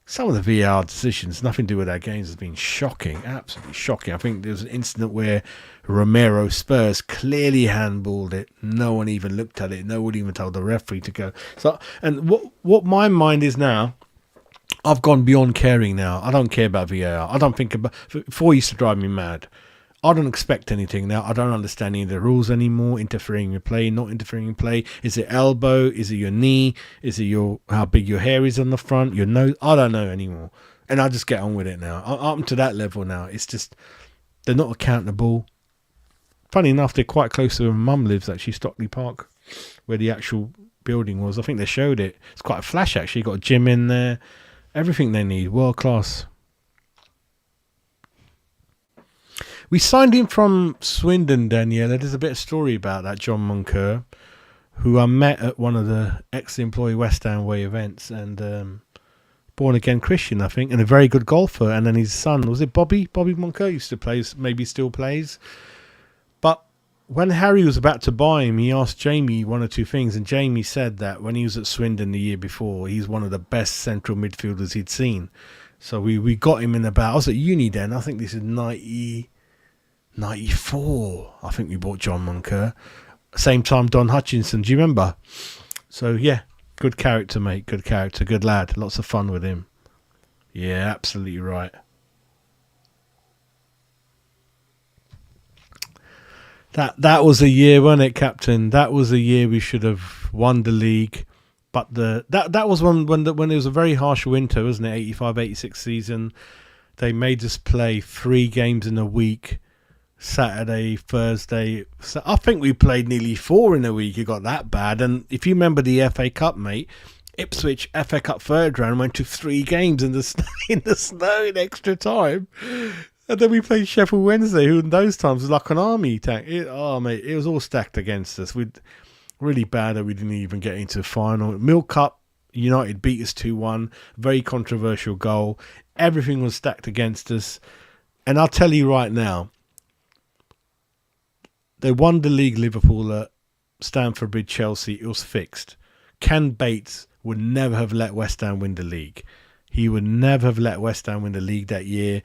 Some of the VAR decisions, nothing to do with our games, has been shocking, absolutely shocking. I think there was an incident where Romero Spurs clearly handballed it. No one even looked at it. No one even told the referee to go. So, and what my mind is now, I've gone beyond caring now. I don't care about VAR. I don't think about. Before, it used to drive me mad. I don't expect anything now. I don't understand any of the rules anymore. Interfering in play, not interfering in play. Is it elbow? Is it your knee? Is it how big your hair is on the front? Your nose? I don't know anymore. And I just get on with it now. I'm to that level now. It's just they're not accountable. Funny enough, they're quite close to where Mum lives, actually, Stockley Park, where the actual building was. I think they showed it. It's quite a flash, actually. Got a gym in there. Everything they need, world class. We signed him from Swindon, Daniela. There's a bit of story about that, John Moncur, who I met at one of the ex-employee West Ham Way events, and born-again Christian, I think, and a very good golfer. And then his son, was it Bobby? Bobby Moncur used to play, maybe still plays. But when Harry was about to buy him, he asked Jamie one or two things, and Jamie said that when he was at Swindon the year before, he's one of the best central midfielders he'd seen. So we got him in about, I was at uni then, I think this is 94, I think we bought John Moncur. Same time Don Hutchinson, do you remember? So yeah, good character, mate, good character, good lad, lots of fun with him. Yeah, absolutely right. That was a year, wasn't it, Captain? That was a year we should have won the league. But that was when it was a very harsh winter, wasn't it? 85-86 season. They made us play 3 games in a week. Saturday, Thursday. So I think we played nearly 4 in a week. It got that bad. And if you remember the FA Cup, mate, Ipswich FA Cup third round went to 3 games in the snow in extra time. And then we played Sheffield Wednesday, who in those times was like an army tank. Mate, it was all stacked against us. We'd really bad that we didn't even get into the final. Milk Cup, United beat us 2-1. Very controversial goal. Everything was stacked against us. And I'll tell you right now, they won the league, Liverpool, at Stamford Bridge, Chelsea. It was fixed. Ken Bates would never have let West Ham win the league. He would never have let West Ham win the league that year.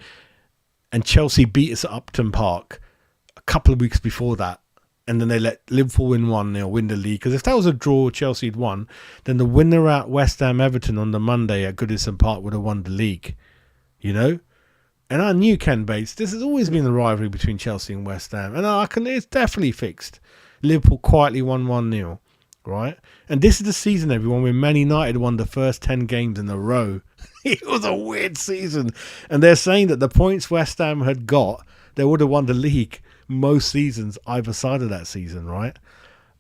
And Chelsea beat us at Upton Park a couple of weeks before that. And then they let Liverpool win 1-0, win the league. Because if that was a draw, Chelsea had won, then the winner at West Ham Everton on the Monday at Goodison Park would have won the league. You know? And I knew Ken Bates. This has always been the rivalry between Chelsea and West Ham. And it's definitely fixed. Liverpool quietly won 1-0. right? And this is the season, everyone, when Man United won the first 10 games in a row. It was a weird season. And they're saying that the points West Ham had got, they would have won the league most seasons either side of that season, right?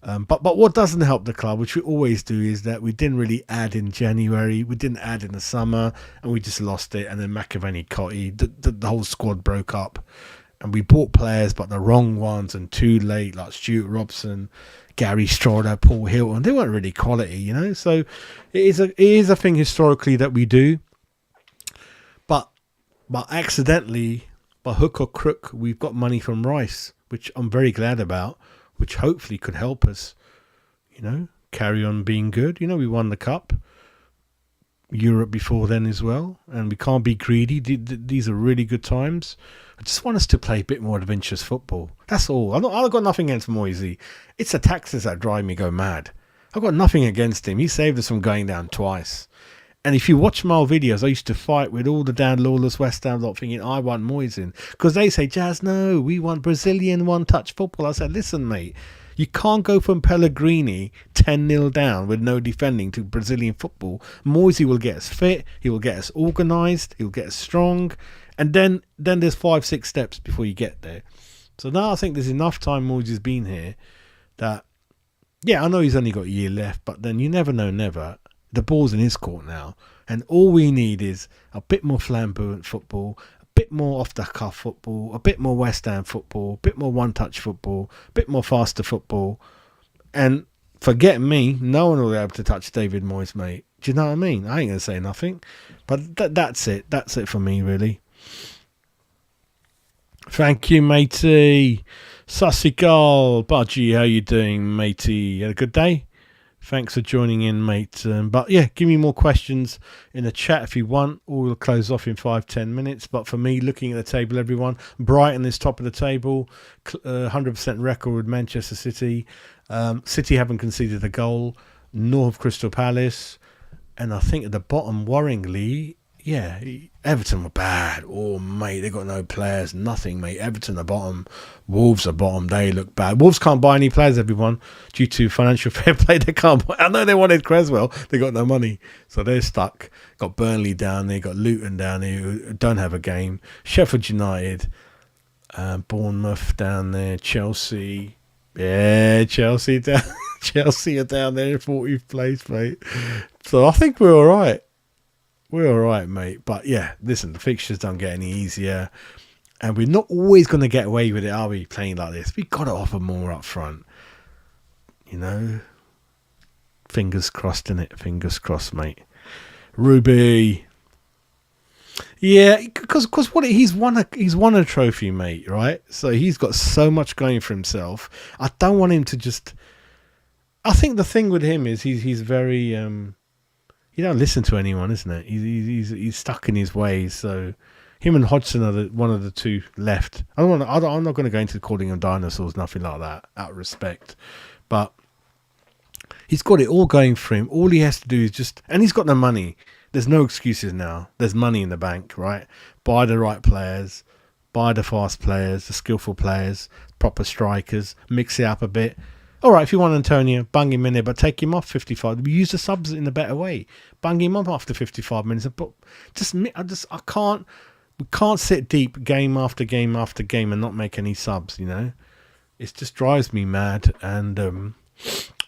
But what doesn't help the club, which we always do, is that we didn't really add in January, we didn't add in the summer, and we just lost it. And then McAvaney, Cotty, the whole squad broke up, and we bought players, but the wrong ones and too late, like Stuart Robson, Gary Strada, Paul Hilton. They weren't really quality, you know. So it is a thing historically that we do, but accidentally, by hook or crook, we've got money from Rice, which I'm very glad about, which hopefully could help us, you know, carry on being good. You know, we won the Cup, Europe before then as well, and we can't be greedy. These are really good times. I just want us to play a bit more adventurous football. That's all. I've got nothing against Moisey. It's the taxes that drive me go mad. I've got nothing against him. He saved us from going down twice. And if you watch my old videos, I used to fight with all the Dan Lawless West Ham lot thinking I want Moisey. Because they say, Jazz, no, we want Brazilian one-touch football. I said, listen, mate, you can't go from Pellegrini 10-0 down with no defending to Brazilian football. Moisey will get us fit. He will get us organised. He'll get us strong. And then there's 5-6 steps before you get there. So now I think there's enough time Moisey's been here that, yeah, I know he's only got a year left, but then you never know never. The ball's in his court now, and all we need is a bit more flamboyant football, a bit more off-the-cuff football, a bit more West Ham football, a bit more one-touch football, a bit more faster football. And forget me, no one will be able to touch David Moyes, mate. Do you know what I mean? I ain't going to say nothing. But that's it. That's it for me, really. Thank you, matey. Sasikal, Budgie, how you doing, matey? You had a good day? Thanks for joining in, mate. But yeah, give me more questions in the chat if you want, or we'll close off in 5-10 minutes. But for me, looking at the table, everyone, Brighton is top of the table, 100% record with Manchester City. City haven't conceded a goal, nor have Crystal Palace. And I think at the bottom, worryingly, yeah, Everton were bad. Oh, mate, they got no players, nothing, mate. Everton are bottom. Wolves are bottom. They look bad. Wolves can't buy any players, everyone, due to financial fair play. They can't buy. I know they wanted Creswell. They got no money, so they're stuck. Got Burnley down there. Got Luton down there who don't have a game. Sheffield United, Bournemouth down there. Chelsea. Yeah, Chelsea down. Chelsea are down there in 40th place, mate. So I think we're all right. We're all right, mate. But yeah, listen, the fixtures don't get any easier. And we're not always going to get away with it, are we, playing like this? We've got to offer more up front. You know? Fingers crossed, innit? Fingers crossed, mate. Ruby. Yeah, because what he's won a trophy, mate, right? So he's got so much going for himself. I don't want him to just... I think the thing with him is he's very... you don't listen to anyone, isn't it? He's stuck in his ways. So him and Hodgson are one of the two left. I'm not going to go into calling them dinosaurs, nothing like that, out of respect. But he's got it all going for him. All he has to do is just, and he's got the money. There's no excuses now. There's money in the bank, right? Buy the right players, buy the fast players, the skillful players, proper strikers, mix it up a bit. All right, if you want Antonio, bung him in there, but take him off 55. We use the subs in a better way. Bung him up after 55 minutes. But I can't. We can't sit deep game after game after game and not make any subs. You know, it just drives me mad. And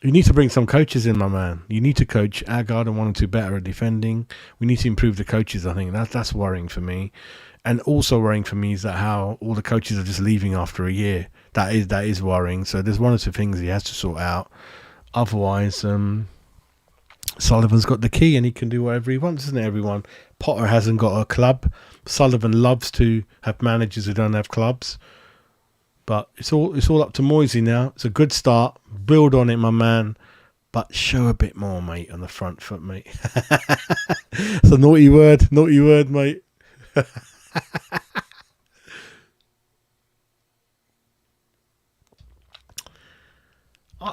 you need to bring some coaches in, my man. You need to coach Agard and 1 or 2 better at defending. We need to improve the coaches. I think that's worrying for me. And also worrying for me is that how all the coaches are just leaving after a year. That is worrying. So there's 1 or 2 things he has to sort out. Otherwise, Sullivan's got the key and he can do whatever he wants, isn't it, everyone? Potter hasn't got a club. Sullivan loves to have managers who don't have clubs. But it's all up to Moisey now. It's a good start. Build on it, my man. But show a bit more, mate, on the front foot, mate. It's a naughty word, mate.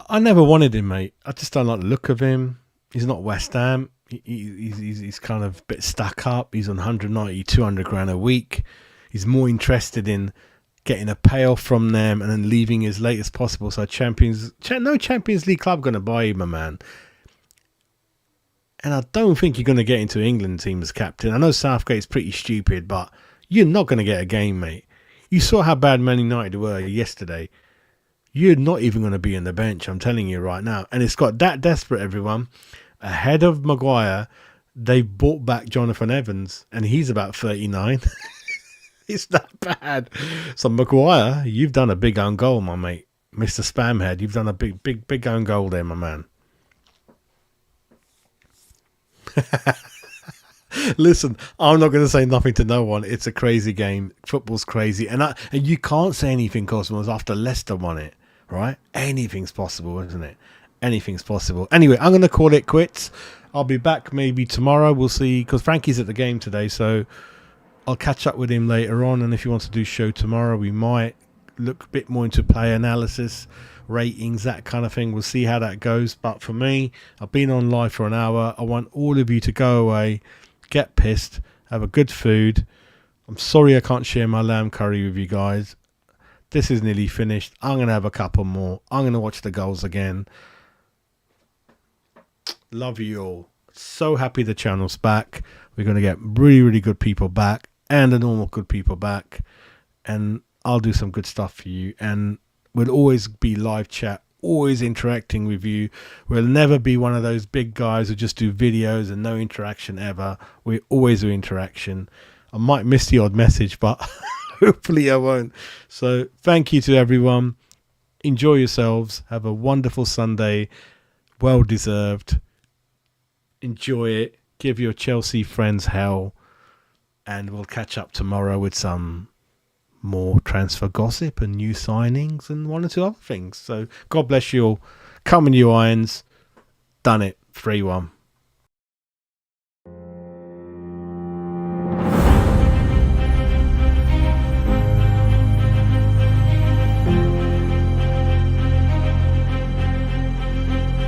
I never wanted him, mate. I just don't like the look of him. He's not West Ham. He's kind of a bit stuck up. He's on 190, 200 grand a week. He's more interested in getting a payoff from them, and then leaving as late as possible. So no Champions League club going to buy you, my man. And I don't think you're going to get into England team as captain. I know Southgate's pretty stupid, but you're not going to get a game, mate. You saw how bad Man United were yesterday. You're not even going to be on the bench, I'm telling you right now. And it's got that desperate, everyone. Ahead of Maguire, they bought back Jonathan Evans, and he's about 39. It's that bad. So Maguire, you've done a big own goal, my mate. Mr. Spamhead, you've done a big own goal there, my man. Listen, I'm not going to say nothing to no one. It's a crazy game. Football's crazy. And you can't say anything, Cosmos, after Leicester won it, right? Anything's possible, isn't it? Anything's possible. Anyway, I'm going to call it quits. I'll be back maybe tomorrow. We'll see, because Frankie's at the game today, so I'll catch up with him later on. And if he wants to do show tomorrow, we might look a bit more into play analysis, ratings, that kind of thing. We'll see how that goes. But for me, I've been on live for an hour. I want all of you to go away, get pissed, have a good food. I'm sorry I can't share my lamb curry with you guys. This is nearly finished. I'm going to have a couple more. I'm going to watch the goals again. Love you all. So happy the channel's back. We're going to get really, really good people back and the normal good people back. And I'll do some good stuff for you. And we'll always be live chat, always interacting with you. We'll never be one of those big guys who just do videos and no interaction ever. We always do interaction. I might miss the odd message, but hopefully I won't. So thank you to everyone. Enjoy yourselves. Have a wonderful Sunday. Well deserved. Enjoy it. Give your Chelsea friends hell. And we'll catch up tomorrow with some more transfer gossip and new signings and one or two other things. So God bless you all. Come on, you Irons. Done it. 3-1.